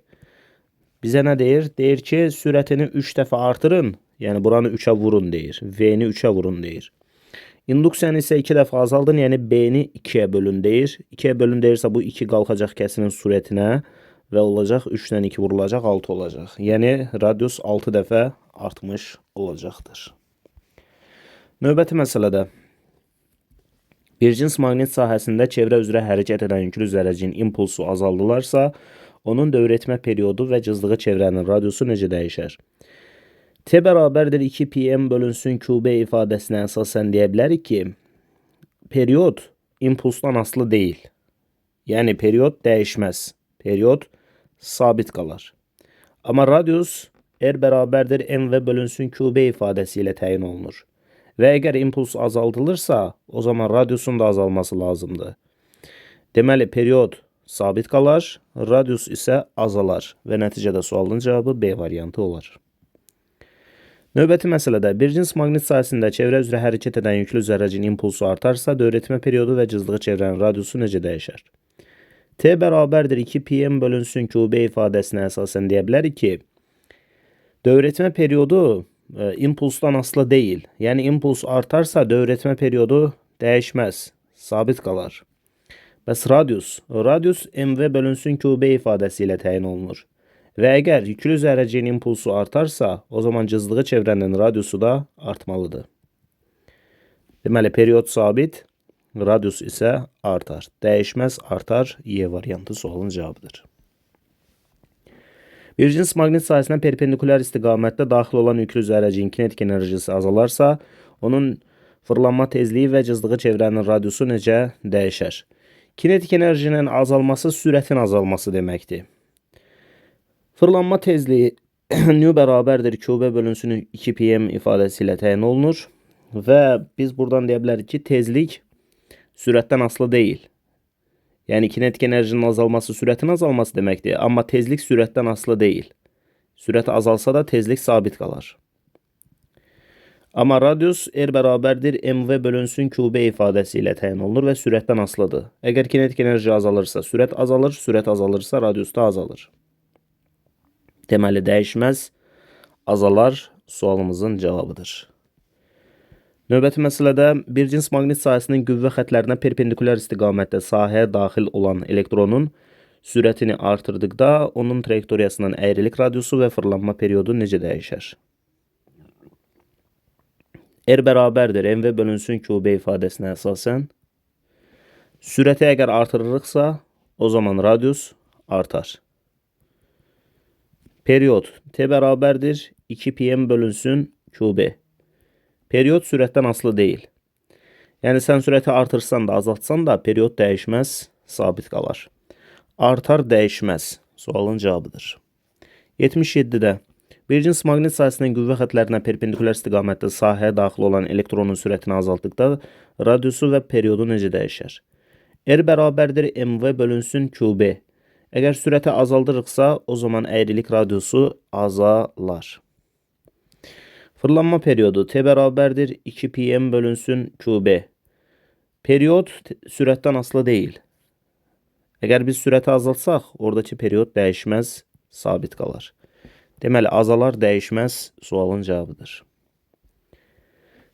Bizə nə deyir? Deyir ki, sürətini 3 dəfə artırın, yəni buranı 3'ə vurun deyir. V-ni 3'ə vurun deyir. İnduksiyanı isə 2 dəfə azaldın, yəni B-ni 2'yə bölün deyir. 2'yə bölün deyirsə bu 2 qalxacaq kəsinin sürətinə və olacaq 3'dən 2 vurulacaq 6 olacaq. Yəni radius 6 dəfə artmış olacaqdır. Növbəti məsələdə bir cins maqnit sahəsində çevrə üzrə hərəkət edən yüklü zərrəciyin impulsu azaldılarsa, onun dövrətmə periodu və cızdığı çevrənin radiusu necə dəyişər? T bərabərdir 2 pm bölünsün qb ifadəsinə əsasən deyə bilərik ki, period impulsdan asılı deyil. Yəni period dəyişməz. Period sabit qalar. Amma radius R bərabərdir mv bölünsün qb ifadəsi ilə təyin olunur. Və əgər impuls azaldılırsa, o zaman radiusun da azalması lazımdır. Deməli, period sabit qalar, radius isə azalar və nəticədə sualın cavabı B variantı olar. Növbəti məsələdə bir cins maqnit sahəsində çevrə üzrə hərəkət edən yüklü zərrəciyin impulsu artarsa, dövrətmə periodu və cızdığı çevrənin radiusu necə dəyişər? T bərabərdir 2 pm bölünsün qb ifadəsinə əsasən deyə bilərik ki, dövrətmə periodu impulsdan asılı deyil. Yəni impuls artarsa dövrətmə periodu dəyişməz, sabit qalar. Bəs radius? Radius mv bölünsün qb ifadəsi ilə təyin olunur. Və əgər yüklü zərrəciyin impulsu artarsa, o zaman cızdığı çevrənin radiusu da artmalıdır. Deməli, period sabit, radius isə artar. Dəyişməz, artar. Y variantı sualın cavabıdır. Bir cins maqnit sahəsinə perpendikulyar istiqamətdə daxil olan yüklü zərrəciyin kinetik enerjisi azalarsa, onun fırlanma tezliyi və cızdığı çevrənin radiusu necə dəyişər? Kinetik enerjinin azalması sürətin azalması deməkdir. Fırlanma tezliyi nu bərabərdir qb bölünsün 2 pm ifadəsi ilə təyin olunur və biz buradan deyə bilərik ki, tezlik sürətdən asılı deyil. Yəni kinetik enerjinin azalması sürətin azalması deməkdir, amma tezlik sürətdən asılı deyil. Sürət azalsa da tezlik sabit qalar. Amma radius R bərabərdir mv bölünsün qb ifadəsi ilə təyin olunur və sürətdən asılıdır. Əgər kinetik enerji azalırsa sürət azalır, sürət azalırsa radius da azalır. Deməli dəyişməz azalar sualımızın cavabıdır. Növbəti məsələdə bir cins maqnit sahəsinin qüvvə xətlərinə perpendikulyar istiqamətdə sahəyə daxil olan elektronun sürətini artırdıqda onun trayektoriyasının əyrilik radiusu və fırlanma periodu necə dəyişər? R bərabərdir mv bölünsün qb ifadəsinə əsasən sürəti əgər artırırıqsa o zaman radius artar. Period t bərabərdir 2 pm bölünsün qb. Period sürətdən asılı deyil. Yəni sən sürəti artırsan da azaltsan da period dəyişməz, sabit qalar. Artar dəyişməz sualın cavabıdır. 77-də bir cins maqnit sahəsinin qüvvə xətlərinə perpendikulyar istiqamətdə sahəyə daxil olan elektronun sürətini azaltdıqda radiusu və periodu necə dəyişər? R bərabərdir mv bölünsün qb. Əgər sürəti azaldırıqsa, o zaman əyrilik radiusu azalar. Fırlanma periodu t bərabərdir 2 pm bölünsün qb. Period sürətdən asılı deyil. Əgər biz sürəti azaltsaq, oradakı period dəyişməz, sabit qalar. Deməli, azalar dəyişməz sualın cavabıdır.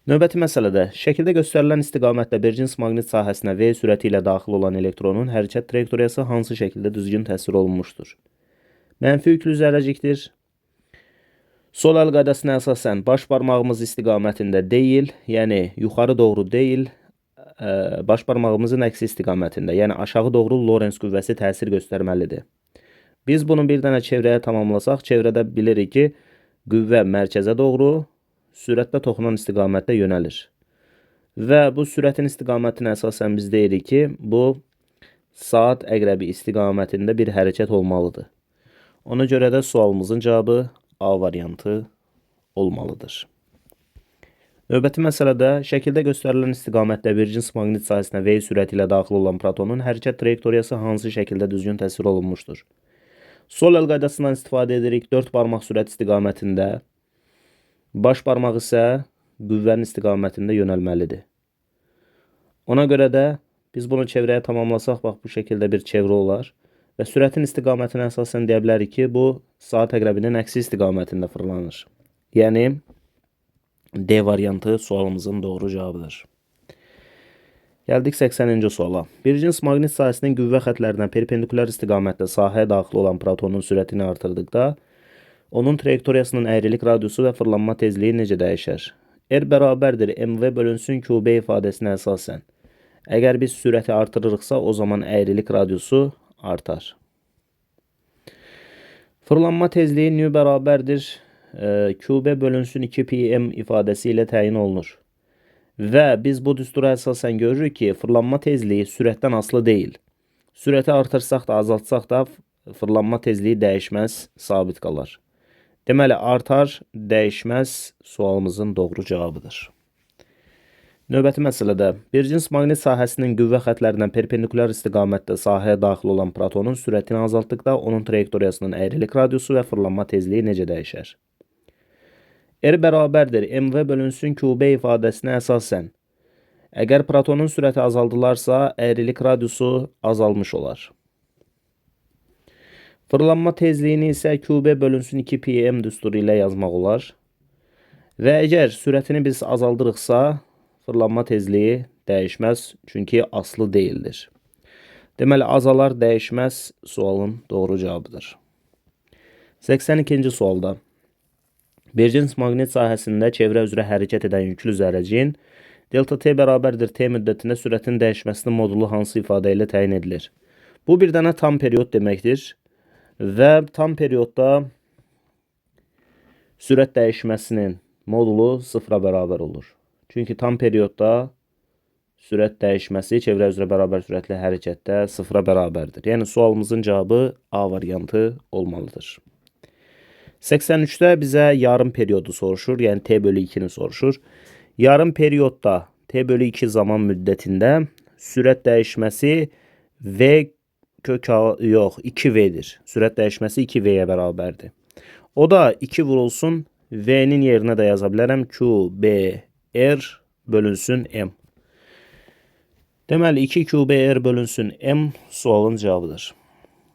Növbəti məsələdə, şəkildə göstərilən istiqamətdə bir cins maqnit sahəsinə V sürəti ilə daxil olan elektronun hərəkət trayektoriyası hansı şəkildə düzgün təsvir olunmuşdur? Mənfi yüklü zərrəcikdir. Sol əl qaydasına əsasən baş barmağımız istiqamətində deyil, yəni yuxarı doğru deyil, baş barmağımızın əksi istiqamətində, yəni aşağı doğru Lorentz qüvvəsi təsir göstərməlidir. Biz bunu bir dənə çevrəyə tamamlasaq, çevrədə bilirik ki, qüvvə mərkəzə doğru, sürətlə toxunan istiqamətdə yönəlir. Və bu sürətin istiqamətinə əsasən biz deyirik ki, bu saat əqrəbi istiqamətində bir hərəkət olmalıdır. Ona görə də sualımızın cavabı A variantı olmalıdır. Növbəti məsələdə şəkildə göstərilən istiqamətdə bir cins maqnit sahəsinə V sürəti ilə daxil olan protonun hərəkət trayektoriyası hansı şəkildə düzgün təsvir olunmuşdur? Sol əl qaydasından istifadə edirik 4 barmaq sürət istiqamətində, baş barmaq isə qüvvənin istiqamətində yönəlməlidir. Ona görə də biz bunu çevrəyə tamamlasaq, bax bu şəkildə bir çevrə olar və sürətin istiqamətinə əsasən deyə bilərik ki, bu saat əqrəbinin əksi istiqamətində fırlanır. Yəni D variantı sualımızın doğru cavabıdır. Gəldik 80-ci suala. Bir cins maqnit sahəsinin qüvvə xətlərinə perpendikulyar istiqamətdə sahəyə daxil olan protonun sürətini artırdıqda, onun trayektoriyasının əyrilik radiusu və fırlanma tezliyi necə dəyişər? R bərabərdir mv bölünsün qb ifadəsinə əsasən. Əgər biz sürəti artırırıqsa, o zaman əyrilik radiusu artar. Fırlanma tezliyi nü bərabərdir qb bölünsün 2 pm ifadəsi ilə təyin olunur. Və biz bu düstura əsasən görürük ki, fırlanma tezliyi sürətdən asılı deyil. Sürəti artırsaq da, azaltsaq da fırlanma tezliyi dəyişməz, sabit qalar. Deməli, artar, dəyişməz sualımızın doğru cavabıdır. Növbəti məsələdə, bir cins maqnit sahəsinin qüvvə xətlərinə perpendikulyar istiqamətdə sahəyə daxil olan protonun sürətini azaltdıqda, onun trayektoriyasının əyrilik radiusu və fırlanma tezliyi necə dəyişər? R bərabərdir mv bölünsün qb ifadəsinə əsasən. Əgər protonun sürəti azaldılarsa, əyrilik radiusu azalmış olar. Fırlanma tezliyini isə qb bölünsün 2 pm düsturu ilə yazmaq olar. Və əgər sürətini biz azaldırıqsa, fırlanma tezliyi dəyişməz, çünki asılı deyildir. Deməli, azalar dəyişməz sualın doğru cavabıdır. 82-ci sualda. Bir cins maqnit sahəsində çevrə üzrə hərəkət edən yüklü zərrəciyin delta t bərabərdir t müddətində sürətin dəyişməsinin modulu hansı ifadə ilə təyin edilir? Bu bir dənə tam period deməkdir və tam periodda sürət dəyişməsinin modulu 0-a bərabər olur. Çünki tam periodda sürət dəyişməsi çevrə üzrə bərabər sürətli hərəkətdə 0-a bərabərdir. Yəni sualımızın cavabı A variantı olmalıdır. 83-də bizə yarım periodu soruşur, yəni t bölü 2-ni soruşur. Yarım periodda t bölü 2 zaman müddətində sürət dəyişməsi V kök yox 2V'dir. Sürət dəyişməsi 2V'yə bərabərdir. O da 2 vurulsun V'nin yerinə də yaza bilərəm. QBR bölünsün M. Deməli 2 QBR bölünsün M sualın cavabıdır.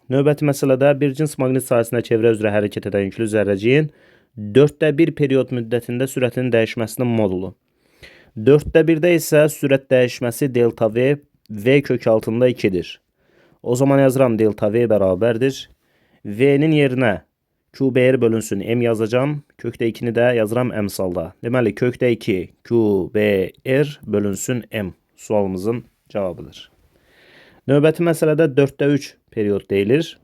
Növbəti məsələdə bir cins maqnit sahəsində çevrə üzrə hərəkət edən yüklü zərrəciyin 1/4 period müddətində sürətinin dəyişməsinin modulu. 1/4-də isə sürət dəyişməsi delta V, V kök altında 2'dir. O zaman yazıram delta V bərabərdir. V'nin yerinə QBR bölünsün M yazacağım. Kökdə 2'ni də yazıram əmsalda. Deməli kökdə 2 QBR bölünsün M sualımızın cavabıdır. Növbəti məsələdə 4/3 period deyilir.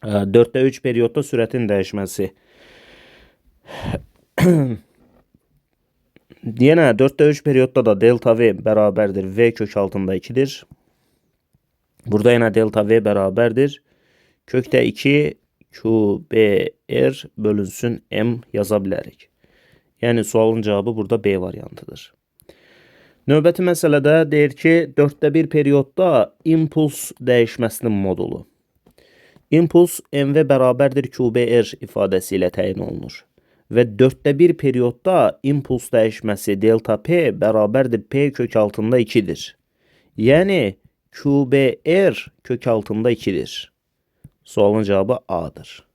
4/3 periodda sürətin dəyişməsi. Yenə 4/3 periodda da delta V bərabərdir. V kök altında 2'dir. Burada yenə delta V bərabərdir. Kökdə 2 QBR bölünsün M yaza bilərik. Yəni sualın cavabı burada B variantıdır. Növbəti məsələdə deyir ki, 1/4 periodda impuls dəyişməsinin modulu. İmpuls MV bərabərdir QBR ifadəsi ilə təyin olunur. Və 1/4 periodda impuls dəyişməsi delta P bərabərdir P kök altında 2'dir. Yəni QBR kök altında 2'dir. Sualın cavabı A'dır.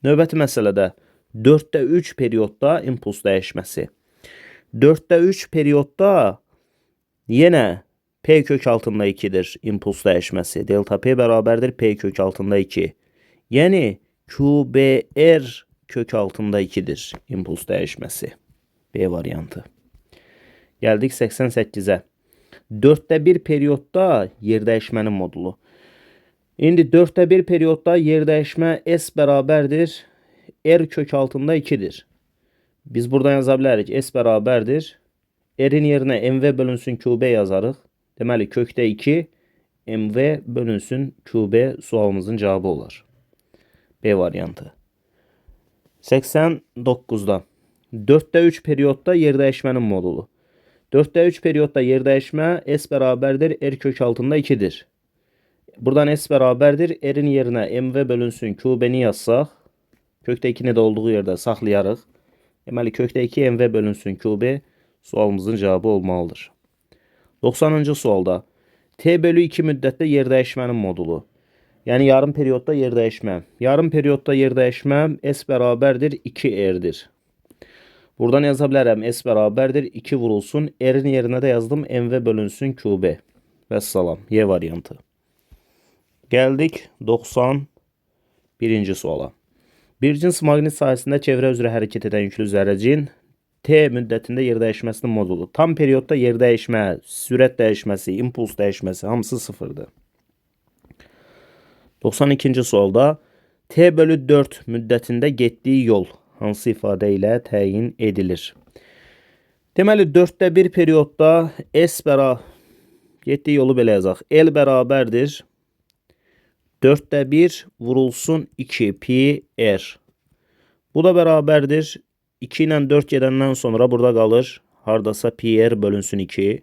Növbəti məsələdə 4/3 periodda impuls dəyişməsi. 4/3 periodda yenə P kök altında 2'dir impuls dəyişməsi. Delta P bərabərdir P kök altında 2. Yəni QBR kök altında 2'dir impuls dəyişməsi. B variantı. Gəldik 88'ə. 4/1 periodda yer dəyişmənin modulu. İndi 4/1 periodda yer dəyişmə S bərabərdir R kök altında 2'dir. Biz buradan yaza bilərik. S bərabərdir. R'in yerinə MV bölünsün QB yazarıq. Deməli kökdə 2 MV bölünsün QB sualımızın cavabı olar. B variantı. 89'da 4/3 periodda yer dəyişmənin modulu. 4/3 periodda yer dəyişmə S bərabərdir R kök altında 2'dir. Buradan S bərabərdir. R'in yerinə MV bölünsün QB-ni yazsaq, kökdə 2'ni də olduğu yerdə saxlayarıq. Deməli kökdə 2 MV bölünsün QB sualımızın cavabı olmalıdır. 90-cı sualda T/2 müddətdə yer dəyişmənin modulu. Yəni yarım periodda yer dəyişmə. Yarım periodda yer dəyişmə S bərabərdir 2R'dir. Buradan yaza bilərəm S bərabərdir 2 vurulsun. R'in yerinə də yazdım MV bölünsün QB. Vəssalam. Y variantı. Gəldik 91-ci suala. Bir cins maqnit sahəsində çevrə üzrə hərəkət edən yüklü zərrəciyin T müddətində yer dəyişməsinin modulu. Tam periodda yer dəyişmə, sürət dəyişməsi, impuls dəyişməsi hamısı sıfırdır. 92-ci sualda T/4 müddətində getdiyi yol hansı ifadə ilə təyin edilir? Deməli 4/1 periodda S bərabər getdiyi yolu belə yazaq. L bərabərdir 4/1 vurulsun 2 pi R. Bu da bərabərdir 2 ilə 4 gedəndən sonra burada qalır hardasa pi R bölünsün 2.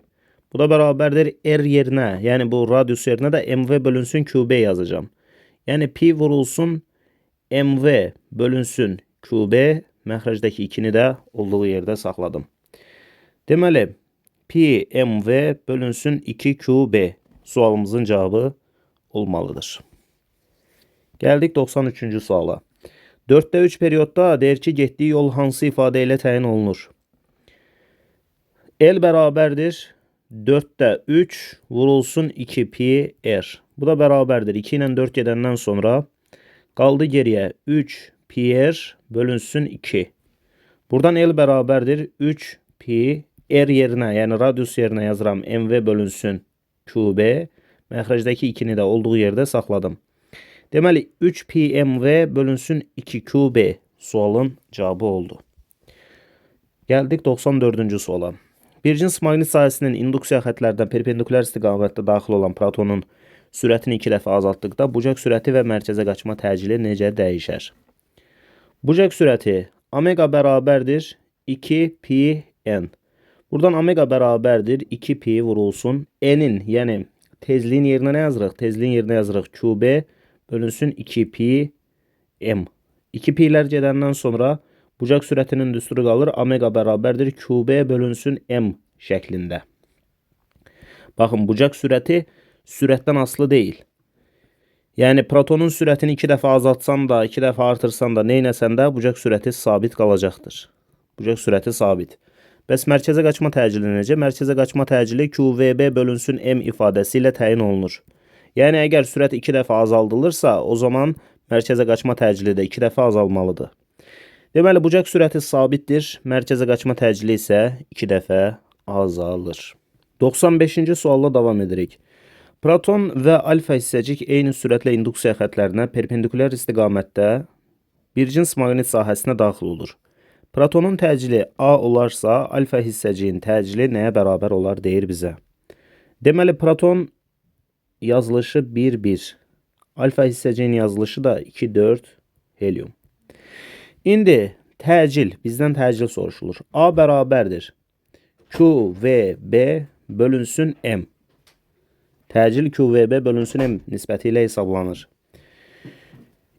Bu da bərabərdir R yerinə, yəni bu radius yerinə də MV bölünsün QB yazacağım. Yəni pi vurulsun MV bölünsün QB, məxrəcdəki 2'ni də olduğu yerdə saxladım. Deməli pi MV bölünsün 2 QB sualımızın cavabı olmalıdır. Gəldik 93-cü suala. 4/3 periodda deyir ki, getdiyi yol hansı ifadə ilə təyin olunur? L bərabərdir 4/3 vurulsun 2 pi R. Bu da bərabərdir 2 ilə 4 gedəndən sonra qaldı geriyə 3 pi R bölünsün 2. Buradan L bərabərdir 3 pi R yerinə, yəni radius yerinə yazıram MV bölünsün QB. Məxrəcdəki 2'ni də olduğu yerdə saxladım. Deməli 3 pi MV bölünsün 2 QB sualın cavabı oldu. Gəldik 94-cü suala. Bir cins maqnit sahəsinin induksiya xətlərdən perpendikulyar istiqamətdə daxil olan protonun sürətini 2 dəfə azaltdıqda bucaq sürəti və mərkəzə qaçma təcili necə dəyişər? Bucaq sürəti omega bərabərdir 2 pi n. Buradan omega bərabərdir 2 pi vurulsun n'in, yəni tezliyin yerinə nə yazırıq? Tezliyin yerinə yazırıq qb bölünsün 2 pi m. 2 pi'lər gedəndən sonra bucaq sürətinin düsturu qalır. Omega bərabərdir qb bölünsün m şəklində. Baxın, bucaq sürəti sürətdən asılı deyil. Yəni protonun sürətini 2 dəfə azaltsan da, 2 dəfə artırsan da, neynəsən də bucaq sürəti sabit qalacaqdır. Bucaq sürəti sabit. Bəs mərkəzə qaçma təcili necə? Mərkəzə qaçma təcili QVB bölünsün M ifadəsi ilə təyin olunur. Yəni əgər sürət 2 dəfə azaldılırsa, o zaman mərkəzə qaçma təcili də 2 dəfə azalmalıdır. Deməli, bucaq sürəti sabitdir, mərkəzə qaçma təcili isə 2 dəfə azalır. 95-ci sualla davam edirik. Proton və alfa hissəcik eyni sürətlə induksiya xətlərinə perpendikulyar istiqamətdə bir cins maqnit sahəsinə daxil olur. Protonun təcili A olarsa, alfa hissəciyin təcili nəyə bərabər olar deyir bizə. Deməli, proton yazılışı 1-1. Alfa hissəciyin yazılışı da 2-4 helium. İndi təcil, bizdən təcil soruşulur. A bərabərdir QVB bölünsün M. Təcil QVB bölünsün M nisbəti ilə hesablanır.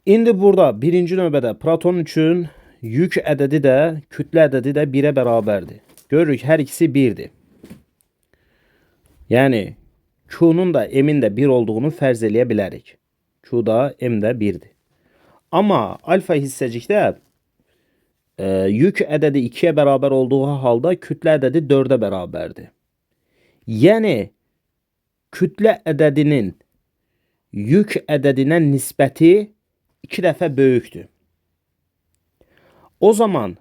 İndi burada birinci növbədə proton üçün yük ədədi də, kütlə ədədi də 1-ə bərabərdir. Görürük, hər ikisi 1'dir. Yəni, Q'nun da M'in də 1 olduğunu fərz eləyə bilərik. Q da M də 1'dir. Amma alfa hissəcikdə yük ədədi 2'yə bərabər olduğu halda kütlə ədədi 4'ə bərabərdir. Yəni, kütlə ədədinin yük ədədinə nisbəti 2 dəfə böyükdür. O zaman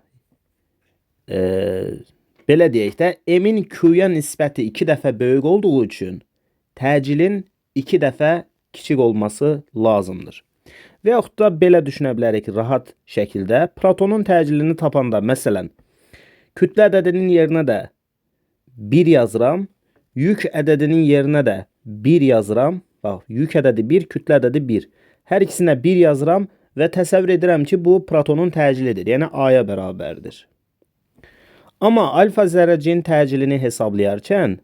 belə deyək də, M'in Q'ya nisbəti 2 dəfə böyük olduğu üçün təcilin 2 dəfə kiçik olması lazımdır. Və yaxud da belə düşünə bilərik rahat şəkildə. Protonun təcilini tapanda, məsələn, kütlə ədədinin yerinə də 1 yazıram, yük ədədinin yerinə də 1 yazıram. Bax, yük ədədi 1, kütlə ədədi 1. Hər ikisinə 1 yazıram və təsəvvür edirəm ki, bu protonun təcilidir, yəni A-ya bərabərdir. Amma alfa zərrəciyin təcilini hesablayarkən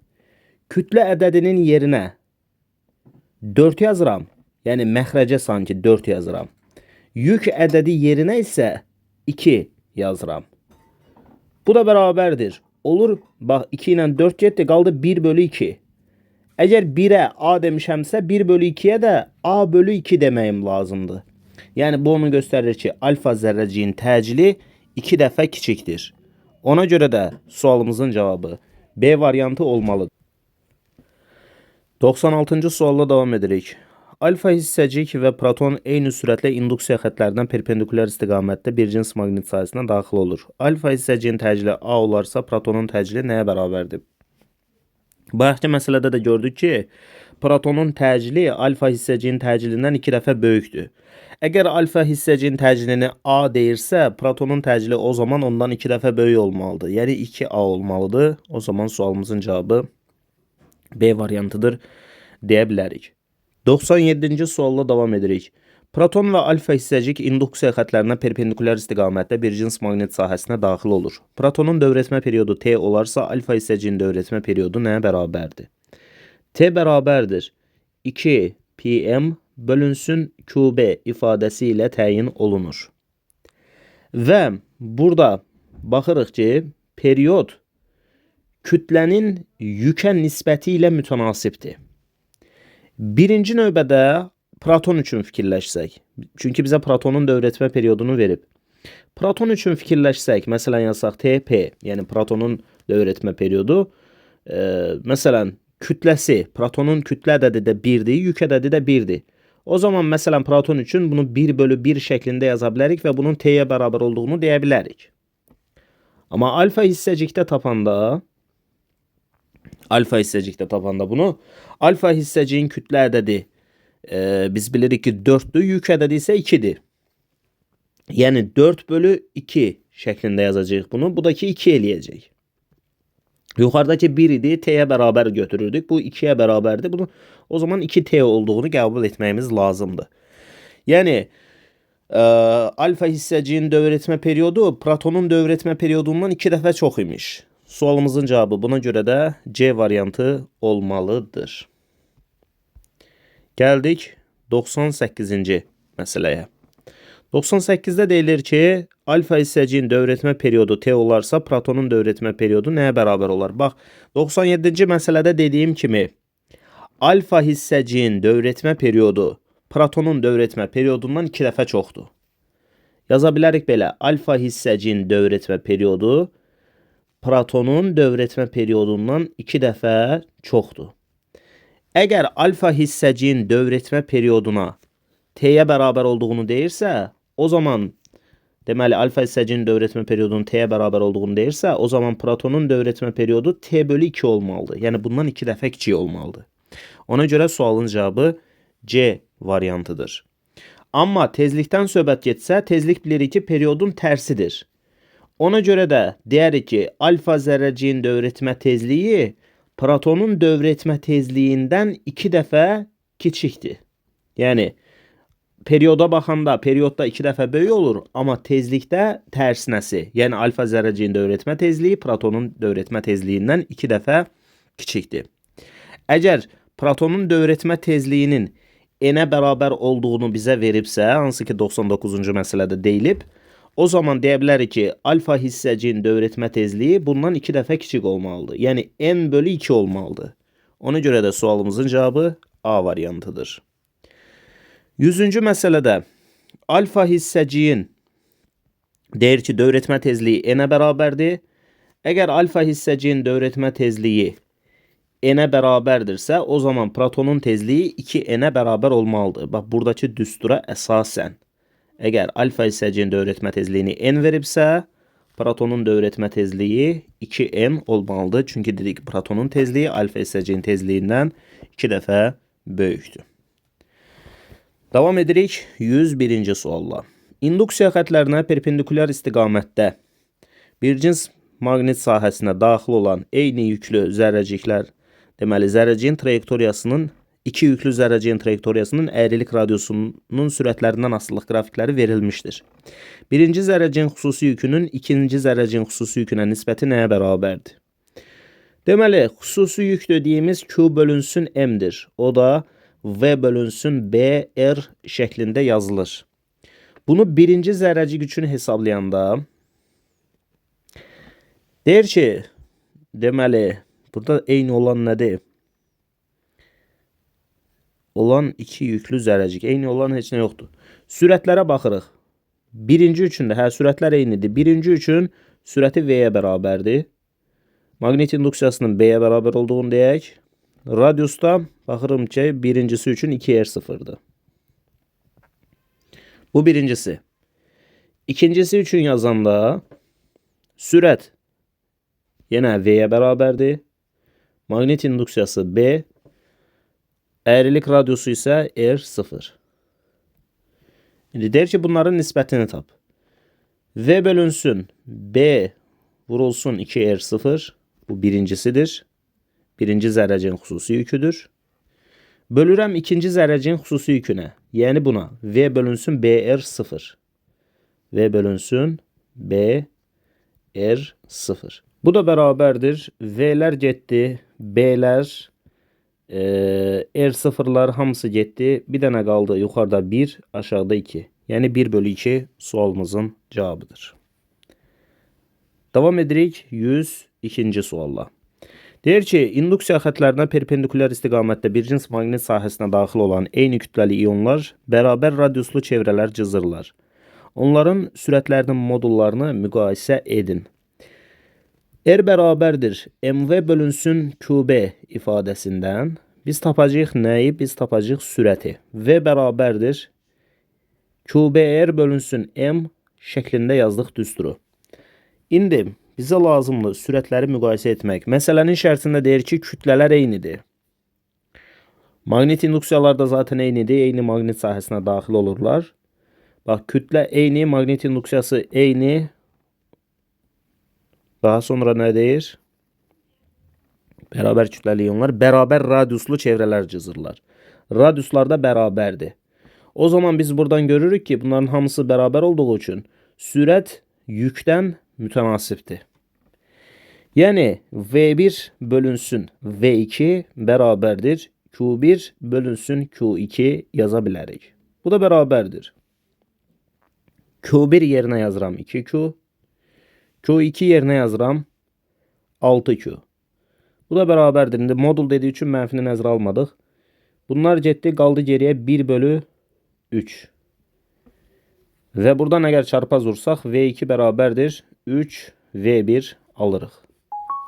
kütlə ədədinin yerinə 4 yazıram, yəni məxrəcə sanki 4 yazıram. Yük ədədi yerinə isə 2 yazıram. Bu da bərabərdir. Olur, bax 2 ilə 4 getdi, qaldı 1/2. Əgər 1'ə A demişəmsə, 1/2'yə də A/2 deməyim lazımdır. Yəni, bu onu göstərir ki, alfa zərrəciyin təcili 2 dəfə kiçikdir. Ona görə də sualımızın cavabı B variantı olmalıdır. 96-cı sualla davam edirik. Alfa hissəcik və proton eyni sürətlə induksiya xətlərindən perpendikulyar istiqamətdə bir cins maqnit sahəsinə daxil olur. Alfa hissəciyin təcili A olarsa, protonun təcili nəyə bərabərdir? Bayaqki məsələdə də gördük ki, protonun təcili alfa hissəciyin təcilindən 2 dəfə böyükdür. Əgər alfa hissəciyin təcilini A deyirsə, protonun təcili o zaman ondan 2 dəfə böyük olmalıdır. Yəni 2A olmalıdır. O zaman sualımızın cavabı B variantıdır deyə bilərik. 97-ci sualla davam edirik. Proton və alfa hissəcik induksiya xətlərinə perpendikulyar istiqamətdə bir cins maqnit sahəsinə daxil olur. Protonun dövrətmə periodu T olarsa, alfa hissəciyin dövrətmə periodu nəyə bərabərdir? T bərabərdir 2 pm bölünsün QB ifadəsi ilə təyin olunur. Və burada baxırıq ki, period kütlənin yükə nisbəti ilə mütənasibdir. Birinci növbədə proton üçün fikirləşsək, çünki bizə protonun dövrətmə periodunu verib. Proton üçün fikirləşsək, məsələn yazsaq TP, yəni protonun dövrətmə periodu, məsələn kütləsi, protonun kütlə ədədi də 1'dir, yük ədədi də 1'dir. O zaman məsələn proton üçün bunu 1/1 şəklində yaza bilərik və bunun T'yə bərabər olduğunu deyə bilərik. Amma alfa hissəcikdə tapanda bunu, alfa hissəciyin kütlə ədədi biz bilirik ki 4'dür, yük ədədi isə 2'dir. Yəni 4/2 şəklində yazacağıq bunu. Bu da ki 2 eləyəcək. Yuxarıdakı 1 idi, T'yə bərabər götürürdük. Bu 2'yə bərabərdir. Bunu o zaman 2T olduğunu qəbul etməyimiz lazımdır. Yəni alfa hissəciyin dövrətmə periodu protonun dövrətmə periodundan 2 dəfə çox imiş. Sualımızın cevabı buna göre de C variantı olmalıdır. Geldik 98-ci məsələyə. 98-də deyilir ki, alfa hissəciyin dövrətmə periodu T olarsa, protonun dövrətmə periodu nəyə bərabər olar? Bax, 97-ci məsələdə dediyim kimi, alfa hissəciyin dövrətmə periodu protonun dövrətmə periodundan 2 dəfə çoxdur. Yaza bilərik belə, alfa hissəciyin dövrətmə periodu protonun dövrətmə periodundan 2 dəfə çoxdur. Əgər alfa hissəciyin dövrətmə perioduna T'yə bərabər olduğunu deyirsə, o zaman deməli alfa hissəciyin dövrətmə periodunun T'yə bərabər olduğunu deyirsə, o zaman protonun dövrətmə periodu T bölü 2 olmalıdır. Yəni bundan 2 dəfə kiçik olmalıdır. Ona görə sualın cavabı C variantıdır. Amma tezlikdən söhbət getsə, tezlik bilirik ki, periodun tərsidir. Ona görə də deyərik ki, alfa zərrəciyin dövrətmə tezliyi protonun dövrətmə tezliyindən 2 dəfə kiçikdir. Yəni perioda baxanda periodda 2 dəfə böyük olur, amma tezlikdə tərsinəsi, yəni alfa zərrəciyin dövrətmə tezliyi protonun dövrətmə tezliyindən 2 dəfə kiçikdir. Əgər protonun dövrətmə tezliyinin n-ə bərabər olduğunu bizə veribsə, hansı ki 99-cu məsələdə deyilib, o zaman deyə bilərik ki, alfa hissəciyin dövrətmə tezliyi bundan 2 dəfə kiçik olmalıdır. Yəni n bölü 2 olmalıdır. Ona görə də sualımızın cavabı A variantıdır. 100-cü məsələdə alfa hissəciyin deyir ki, dövrətmə tezliyi n-ə bərabərdir. Əgər alfa hissəciyin dövrətmə tezliyi n-ə bərabərdirsə, o zaman protonun tezliyi 2n-ə bərabər olmalıdır. Bax, buradakı düstura əsasən, əgər alfa hissəciyin dövrətmə tezliyini n veribsə, protonun dövrətmə tezliyi 2n olmalıdır. Çünki dedik, protonun tezliyi alfa hissəciyin tezliyindən 2 dəfə böyükdür. Davam edirik 101-ci sualla. İnduksiya xətlərinə perpendikulyar istiqamətdə bir cins maqnit sahəsinə daxil olan eyni yüklü zərrəciklər, deməli, zərrəciyin trayektoriyasının, iki yüklü zərrəciyin trayektoriyasının əyrilik radiusunun sürətlərindən asılılıq qrafikləri verilmişdir. Birinci zərrəciyin xüsusi yükünün ikinci zərrəciyin xüsusi yükünə nisbəti nəyə bərabərdir? Deməli, xüsusi yük dediyimiz Q bölünsün M-dir. O da V bölünsün BR şəklində yazılır. Bunu birinci zərrəcik üçün hesablayanda deyir ki, deməli, burada eyni olan nədir? Olan iki yüklü zərrəcik. Eyni olan heç nə yoxdur. Sürətlərə baxırıq. Birinci üçün də, sürətlər eynidir. Birinci üçün sürəti V-yə bərabərdir. Maqnit induksiyasının B-yə bərabər olduğunu deyək. Radiusda baxırım ki, birincisi üçün 2R0'dır. Bu birincisi. İkincisi üçün yazanda sürət yenə V-yə bərabərdir. Maqnit induksiyası B, əyrilik radiusu isə R0. İndi deyir ki, bunların nisbətini tap. V bölünsün B vurulsun 2R0. Bu birincisidir. Birinci zərrəciyin xüsusi yüküdür. Bölürəm ikinci zərrəciyin xüsusi yükünə. Yəni buna. V bölünsün BR0. V bölünsün BR0. Bu da bərabərdir. V'lər getdi. B'lər, R0'lar hamısı getdi. Bir dənə qaldı. Yuxarıda 1, aşağıda 2. Yəni 1 bölü 2 sualımızın cavabıdır. Davam edirik 102-ci sualla. Deyir ki, induksiya xətlərinə perpendikulyar istiqamətdə bir cins maqnit sahəsinə daxil olan eyni kütləli iyonlar bərabər radiuslu çevrələr cızırlar. Onların sürətlərinin modullarını müqayisə edin. R bərabərdir MV bölünsün QB ifadəsindən biz tapacağıq nəyi? Biz tapacağıq sürəti. V bərabərdir QBR bölünsün M şəklində yazdıq düsturu. İndi bizə lazımdır sürətləri müqayisə etmək. Məsələnin şərtində deyir ki, kütlələr eynidir. Maqnit induksiyalar da zaten eynidir. Eyni maqnit sahəsinə daxil olurlar. Bax, kütlə eyni, maqnit induksiyası eyni. Daha sonra nə deyir? Bərabər kütləli iyonlar bərabər radiuslu çevrələr cızırlar. Radiuslar da bərabərdir. O zaman biz buradan görürük ki, bunların hamısı bərabər olduğu üçün sürət yükdən mütənasibdir. Yani V1 bölünsün V2 beraberdir Q1 bölünsün Q2 yaza bilərik. Bu da beraberdir. Q1 yerine yazıram 2Q. Q2 yerine yazıram 6Q. Bu da beraberdir. İndi modul dediği için mənfini nəzərə almadıq. Bunlar getdi, qaldı geriye 1 bölü 3. Ve buradan eğer çarpaz vursaq V2 beraberdir 3 V1 alırıq.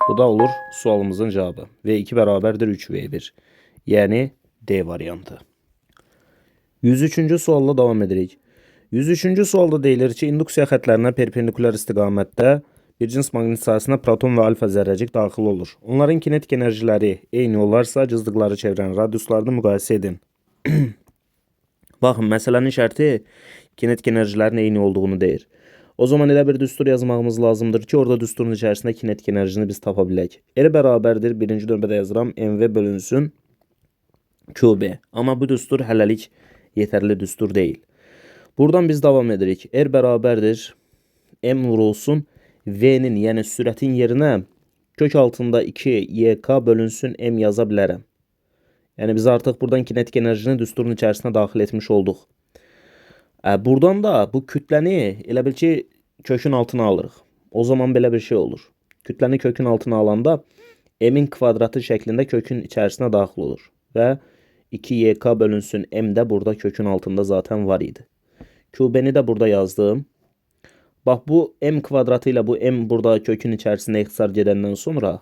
Bu da olur sualımızın cevabı. V2 beraberdir 3 V1. Yani D variantı. 103-cü sualla devam edirik. 103-cü sualda deyilir ki, induksiya xətlərinə perpendikular istiqamətdə bir cins maqnit sahəsinə proton və alfa zərrəcik daxil olur. Onların kinetik enerjiləri eyni olarsa, cızdıqları çevrən radiuslarını müqayisə edin. Baxın, məsələnin şərti kinetik enerjilərin eyni olduğunu deyir. O zaman elə bir düstur yazmağımız lazımdır ki, orada düsturun içərisində kinetik enerjini biz tapa bilək. R bərabərdir, birinci növbədə yazıram, MV bölünsün QB. Amma bu düstur hələlik yetərli düstur deyil. Buradan biz davam edirik. R bərabərdir, M vurulsun, V'nin, yəni sürətin yerinə kök altında 2 YK bölünsün M yaza bilərəm. Yəni biz artıq buradan kinetik enerjini düsturun içərisinə daxil etmiş olduq. Buradan da bu kütləni elə bil ki kökün altına alırıq. O zaman belə bir şey olur. Kütləni kökün altına alanda M'in kvadratı şəklində kökün içərisinə daxil olur. Və 2YK bölünsün M də burada kökün altında zaten var idi. QB'ni də burada yazdım. Bax bu M kvadratı ilə bu M burada kökün içərisində ixtisar gedəndən sonra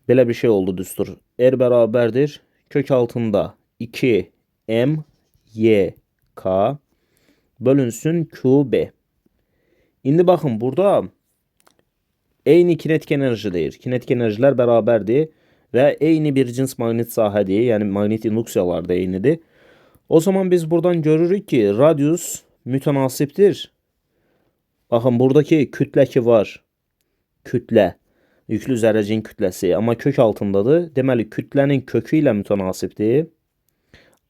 belə bir şey oldu düstur. R bərabərdir kök altında 2 M Y K bölünsün QB. İndi baxın burada eyni kinetik enerji deyir. Kinetik enerjilər bərabərdir və eyni bir cins maqnit sahədir. Yəni maqnit induksiyalar da eynidir. O zaman biz buradan görürük ki radius mütənasibdir. Baxın buradaki kütlə ki var. Kütlə. Yüklü zərrəcin kütləsi. Amma kök altındadır. Deməli kütlənin kökü ilə mütənasibdir.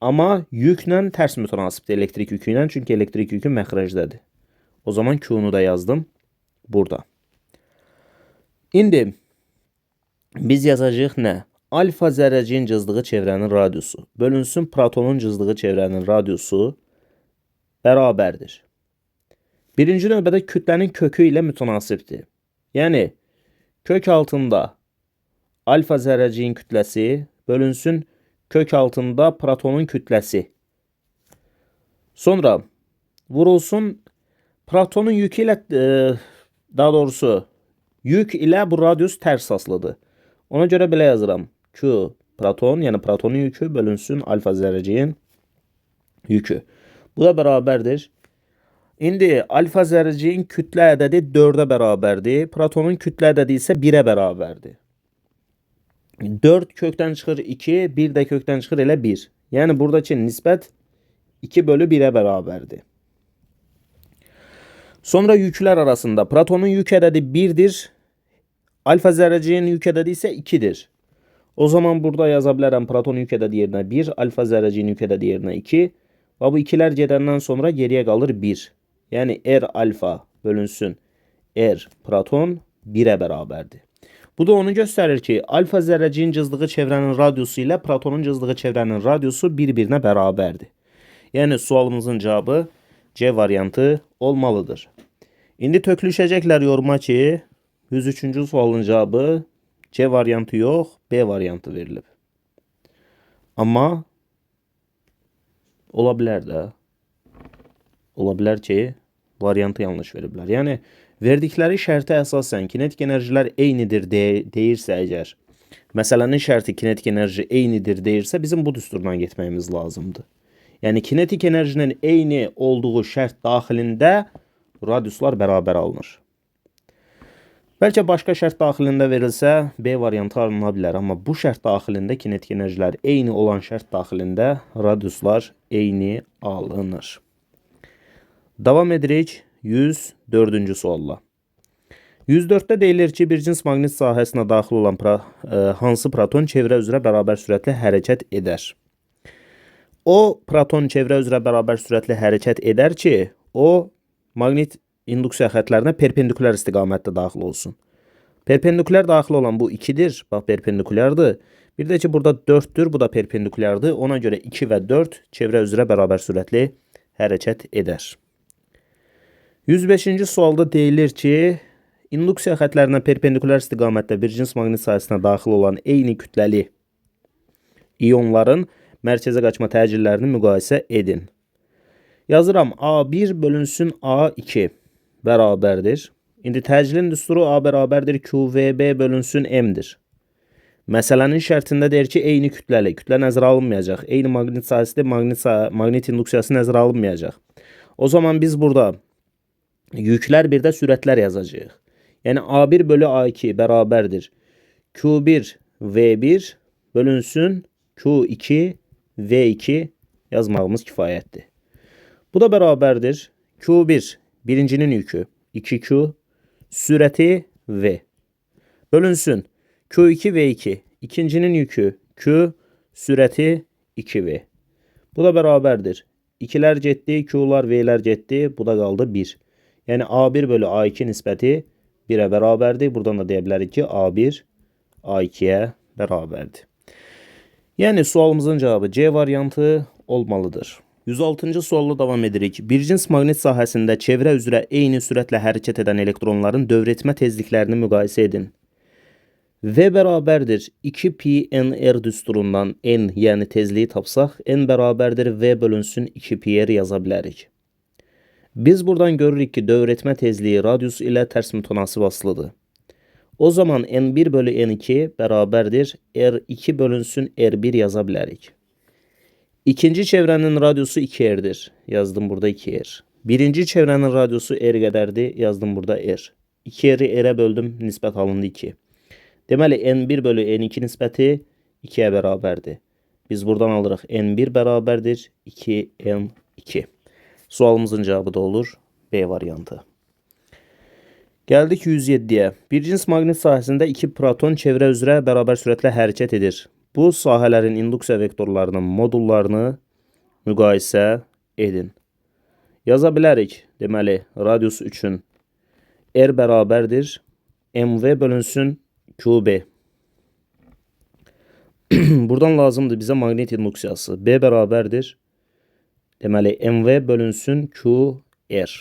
Amma yüklə tərs mütənasibdir elektrik yükü ilə. Çünki elektrik yükü məxrəcdədir. O zaman Q'nu da yazdım burada. İndi biz yazacağıq nə? Alfa zərrəcin cızdığı çevrənin radiusu bölünsün protonun cızdığı çevrənin radiusu bərabərdir. Birinci növbədə kütlənin kökü ilə mütənasibdir. Yəni kök altında alfa zərrəciyin kütləsi bölünsün kök altında protonun kütləsi. Sonra vurulsun protonun yükü ilə daha doğrusu yük ilə bu radius tərs asılıdır. Ona görə belə yazıram. Q proton, yəni protonun yükü bölünsün alfa zərrəciyin yükü. Bu da bərabərdir. İndi alfa zərrəciyin kütlə ədədi 4'ə bərabərdir. Protonun kütlə ədədi isə 1'ə bərabərdir. 4 kökdən çıxır 2, 1 də kökdən çıxır elə 1. Yəni buradakı nisbət 2 bölü 1'ə bərabərdir. Sonra yüklər arasında protonun yük ədədi 1'dir. Alfa zərrəciyin yük ədədi isə 2'dir. O zaman burada yaza bilərəm protonun yük ədədi yerinə 1, alfa zərrəciyin yük ədədi yerinə 2. Və bu 2'lər gedəndən sonra geriyə qalır 1. Yəni R alfa bölünsün R proton 1'ə bərabərdir. Bu da onu göstərir ki, alfa zərrəciyin cızdığı çevrənin radiusu ilə protonun cızdığı çevrənin radiusu bir-birinə bərabərdir. Yəni sualımızın cavabı C variantı olmalıdır. İndi tökülüşəcəklər yoruma ki, 103-cü sualın cavabı C variantı yox, B variantı verilib. Amma ola bilər də. Ola bilər ki, variantı yanlış veriblər. Yəni verdikləri şərtə əsasən kinetik enerjilər eynidir deyirsə əgər, məsələnin şərti kinetik enerji eynidir deyirsə, bizim bu düsturdan getməyimiz lazımdır. Yəni kinetik enerjinin eyni olduğu şərt daxilində radiuslar bərabər alınır. Bəlkə başqa şərt daxilində verilsə B variantı alına bilər, amma bu şərt daxilində kinetik enerjilər eyni olan şərt daxilində radiuslar eyni alınır. Davam edirik 104-cü sualla. 104'də deyilir ki, bir cins maqnit sahəsinə daxil olan hansı proton çevrə üzrə bərabər sürətlə hərəkət edər? O proton çevrə üzrə bərabər sürətlə hərəkət edər ki, o maqnit induksiya xətlərinə perpendikular istiqamətdə daxil olsun. Perpendiküler daxil olan bu 2'dir. Bax, perpendikülərdir. Bir də ki, burada 4'dür. Bu da perpendikülərdir. Ona görə 2 və 4 çevrə üzrə bərabər sürətli hərəkət edər. 105-ci sualda deyilir ki, induksiya xətlərinə perpendikülər istiqamətdə bir cins maqnit sahəsinə daxil olan eyni kütləli iyonların mərkəzə qaçma təcillərini müqayisə edin. Yazıram, A1 bölünsün A2 bərabərdir. İndi təcilin düsturu A bərabərdir QVB bölünsün M'dir. Məsələnin şərtində deyir ki, eyni kütləli. Kütlə nəzərə alınmayacaq. Eyni maqnit sahəsində maqnit induksiyası nəzərə alınmayacaq. O zaman biz burada yüklər bir də sürətlər yazacağıq. Yəni A1 bölü A2 bərabərdir Q1 V1 bölünsün Q2 V2 yazmağımız kifayətdir. Bu da bərabərdir Q1 birincinin yükü 2Q sürəti V bölünsün Q2 V2 ikincinin yükü Q sürəti 2V. Bu da bərabərdir. 2'lər getdi, Q'lar V'lər getdi. Bu da qaldı 1. Yəni A1 bölü A2 nisbəti 1'ə bərabərdir. Buradan da deyə bilərik ki, A1 A2'yə bərabərdir. Yəni sualımızın cavabı C variantı olmalıdır. 106-cı sualla davam edirik. Bir cins maqnit sahəsində çevrə üzrə eyni sürətlə hərəkət edən elektronların dövr etmə tezliklərini müqayisə edin. V bərabərdir 2πnr düsturundan n, yəni tezliyi tapsaq, n bərabərdir V bölünsün 2πr yaza bilərik. Biz buradan görürük ki, dövr etmə tezliyi radius ilə tərs mütənasib asılıdır. O zaman n1 bölü n2 bərabərdir r2 bölünsün r1 yaza bilərik. İkinci çevrənin radiusu 2r'dir. Yazdım burada 2r. Birinci çevrənin radiusu r qədərdir. Yazdım burada r. 2r'i r'ə böldüm, nisbət alındı 2. Deməli, n1 bölü n2 nisbəti 2'yə bərabərdir. Biz buradan alırıq n1 bərabərdir 2n2. Sualımızın cavabı da olur B variantı. Gəldik 107'yə. Bir cins maqnit sahəsində 2 proton çevrə üzrə bərabər sürətlə hərəkət edir. Bu sahələrin induksiya vektorlarının modullarını müqayisə edin. Yaza bilərik. Deməli, radius üçün R bərabərdir MV bölünsün QB. Buradan lazımdır bizə maqnit induksiyası. B bərabərdir. Deməli, MV bölünsün QR.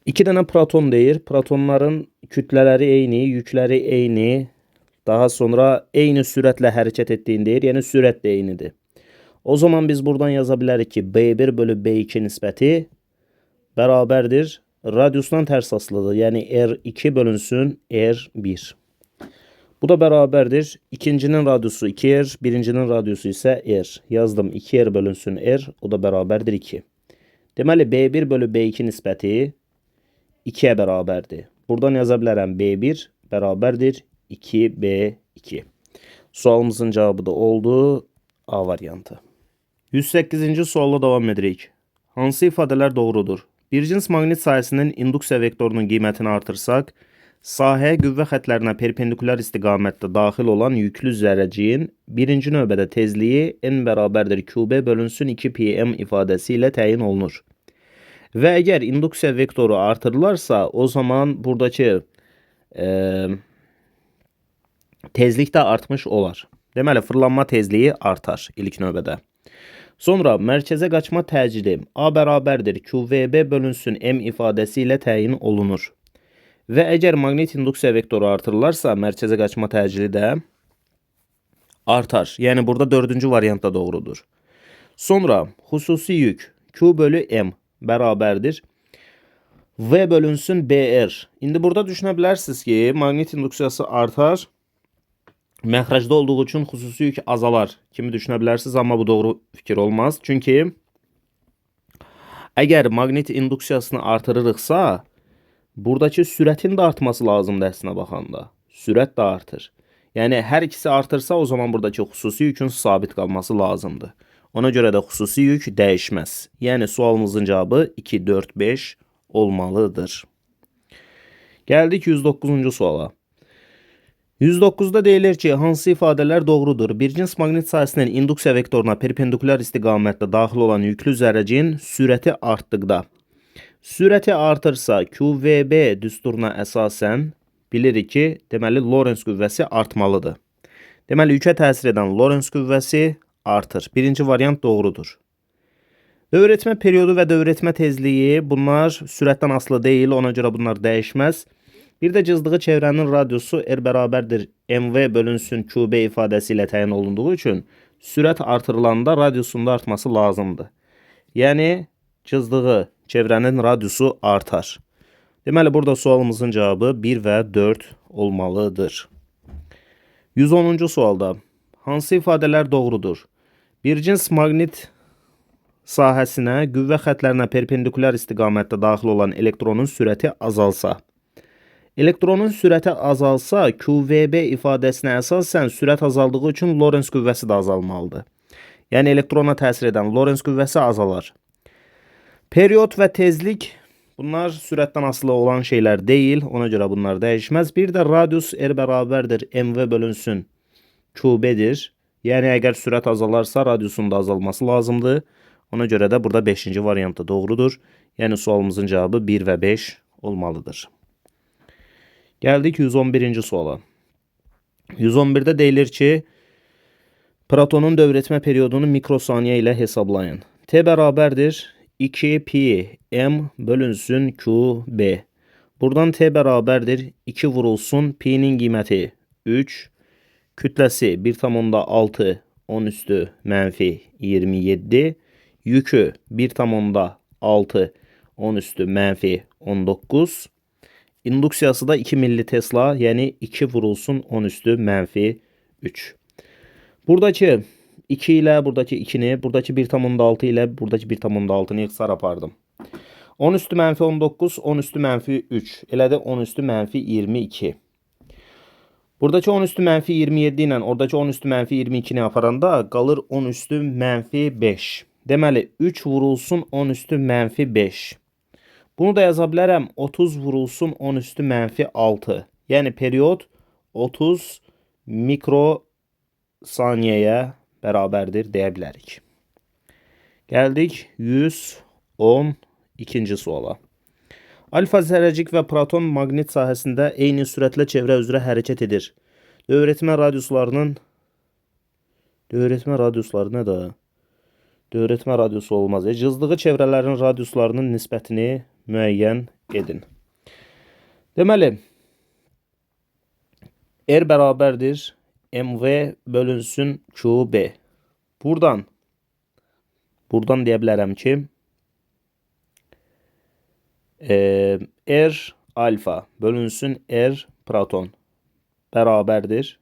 2 dənə proton deyir. Protonların kütlələri eyni, yükləri eyni. Daha sonra eyni sürətlə hərəkət etdiyini deyir. Yəni, sürət də eynidir. O zaman biz buradan yaza bilərik ki, B1 bölü B2 nisbəti bərabərdir. Radiusdan tərs asılıdır. Yəni, R2 bölünsün R1. Bu da bərabərdir. İkincinin radiusu 2R, birincinin radiusu isə R. Yazdım 2R bölünsün R, o da bərabərdir 2. Deməli, B1 bölü B2 nisbəti 2'yə bərabərdir. Buradan yaza bilərəm B1 bərabərdir 2B2. Sualımızın cavabı da oldu A variantı. 108-ci sualla davam edirik. Hansı ifadələr doğrudur? Bir cins maqnit sahəsinin induksiya vektorunun qiymətini artırsaq, sahəyə qüvvə xətlərinə perpendikülər istiqamətdə daxil olan yüklü zərrəciyin birinci növbədə tezliyi n bərabərdir QB bölünsün 2πm ifadəsi ilə təyin olunur. Və əgər induksiya vektoru artırılarsa, o zaman buradakı tezlik də artmış olar. Deməli, fırlanma tezliyi artar ilk növbədə. Sonra mərkəzə qaçma təcili A bərabərdir QVB bölünsün M ifadəsi ilə təyin olunur. Və əgər maqnit induksiya vektoru artırılarsa, mərkəzə qaçma təcili də artar. Yəni, burada 4-cü variant da doğrudur. Sonra xüsusi yük Q bölü M bərabərdir V bölünsün BR. İndi burada düşünə bilərsiniz ki, maqnit induksiyası artar. Məxrəcdə olduğu üçün xüsusi yük azalar kimi düşünə bilərsiniz, amma bu doğru fikir olmaz. Çünki əgər maqnit induksiyasını artırırıqsa, buradakı sürətin də artması lazımdır əslinə baxanda. Sürət də artır. Yəni, hər ikisi artırsa, o zaman buradakı xüsusi yükün sabit qalması lazımdır. Ona görə də xüsusi yük dəyişməz. Yəni, sualımızın cavabı 2, 4, 5 olmalıdır. Gəldik 109-cu suala. 109'da deyilir ki, hansı ifadələr doğrudur? Bir cins maqnit sahəsinin induksiya vektoruna perpendikülər istiqamətdə daxil olan yüklü zərrəciyin sürəti artdıqda. Sürəti artırsa QVB düsturuna əsasən bilirik ki, deməli Lorentz qüvvəsi artmalıdır. Deməli yükə təsir edən Lorentz qüvvəsi artır. Birinci variant doğrudur. Dövrətmə periodu və dövrətmə tezliyi bunlar sürətdən asılı deyil, ona görə bunlar dəyişməz. Bir də cızdığı çevrənin radiusu R bərabərdir mv bölünsün qb ifadəsi ilə təyin olunduğu üçün sürət artırılanda radiusunda artması lazımdır. Yəni cızdığı çevrənin radiusu artar. Deməli burada sualımızın cavabı 1 və 4 olmalıdır. 110-cu sualda hansı ifadələr doğrudur? Bir cins maqnit sahəsinə qüvvə xətlərinə perpendikulyar istiqamətdə daxil olan elektronun sürəti azalsa. Elektronun sürəti azalsa, QVB ifadəsinə əsasən sürət azaldığı üçün Lorentz qüvvəsi də azalmalıdır. Yəni elektrona təsir edən Lorentz qüvvəsi azalar. Period və tezlik bunlar sürətdən asılı olan şeylər deyil, ona görə bunlar dəyişməz. Bir də radius R bərabərdir mv bölünsün QB-dir. Yəni əgər sürət azalarsa radiusun da azalması lazımdır. Ona görə də burada 5-ci variantı doğrudur. Yəni sualımızın cavabı 1 və 5 olmalıdır. Gəldik 111-ci suala. 111-də deyilir ki, protonun dövrətmə periodunu mikrosaniyə ilə hesablayın. T bərabərdir 2 pi m bölünsün qb. Buradan T bərabərdir 2 vurulsun pi'nin qiyməti 3, kütləsi 1,6 10 üstü mənfi 27, yükü 1,6 10 üstü mənfi 19, induksiyası da 2 milli Tesla, yəni 2 vurulsun 10 üstü mənfi 3. Buradakı 2 ilə buradakı 2-ni, buradakı 1,6 ilə buradakı 1,6-nı ixtisar apardım. 10 üstü mənfi 19, 10 üstü mənfi 3, elə də 10 üstü mənfi 22. Buradakı 10 üstü mənfi 27 ilə oradakı 10 üstü mənfi 22-ni aparanda qalır 10 üstü mənfi 5. Deməli 3 vurulsun 10 üstü mənfi 5. Bunu da yaza bilərəm 30 vurulsun 10 üstü mənfi 6. Yəni period 30 mikrosaniyəyə bərabərdir deyə bilərik. Gəldik 112-ci suala. Alfa zərrəcik və proton maqnit sahəsində eyni sürətlə çevrə üzrə hərəkət edir. Dövrətmə radiusları nədir? Dövrətmə radiusu olmaz. Cızdığı çevrələrin radiuslarının nisbətini müəyyən edin. Deməli, R bərabərdir mv bölünsün qb. Buradan deyə bilərəm ki, R alfa bölünsün R proton bərabərdir.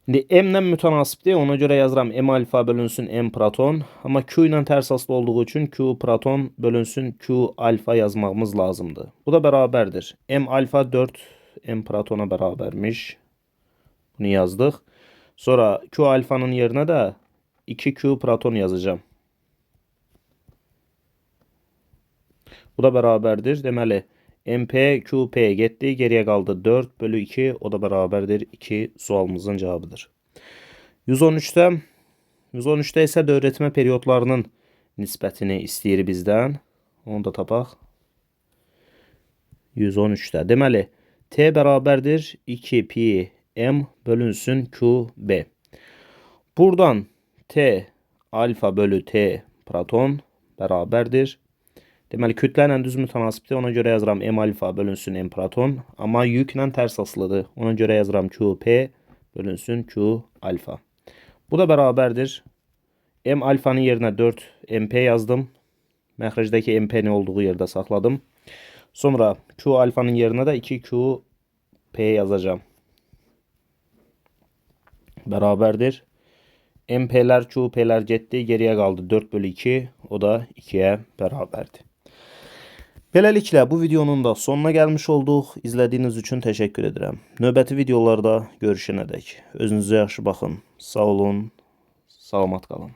İndi M-lə mütənasibdir, ona görə yazıram M alfa bölünsün M proton. Amma Q ilə tərs asılı olduğu üçün Q proton bölünsün Q alfa yazmağımız lazımdır. Bu da bərabərdir. M alfa 4 M protona bərabərmiş. Bunu yazdıq. Sonra Q alfanın yerinə də 2Q proton yazacağım. Bu da bərabərdir. Deməli, MP, QP getdi. Geriyə qaldı 4 bölü 2. O da bərabərdir 2 sualımızın cavabıdır. 113'də isə dövrətmə periodlarının nisbətini istəyir bizdən. Onu da tapaq. 113'də. Deməli, T bərabərdir 2 pi m bölünsün QB. Buradan T alfa bölü T proton bərabərdir. Deməli, kütlə ilə düz mütənasibdir. Ona görə yazıram M alfa bölünsün M proton. Amma yüklə tərs asılıdır. Ona görə yazıram QP bölünsün Q alfa. Bu da bərabərdir. M alfanın yerinə 4 MP yazdım. Məxrəcdəki MP-ni olduğu yerdə saxladım. Sonra Q alfanın yerinə də 2QP yazacağım. Bərabərdir. MP-lər, QP-lər getdi. Geriyə qaldı 4 bölü 2. O da 2-yə bərabərdir. Beləliklə, bu videonun da sonuna gəlmiş olduq. İzlədiyiniz üçün təşəkkür edirəm. Növbəti videolarda görüşənədək. Özünüzə yaxşı baxın. Sağ olun. Salamat qalın.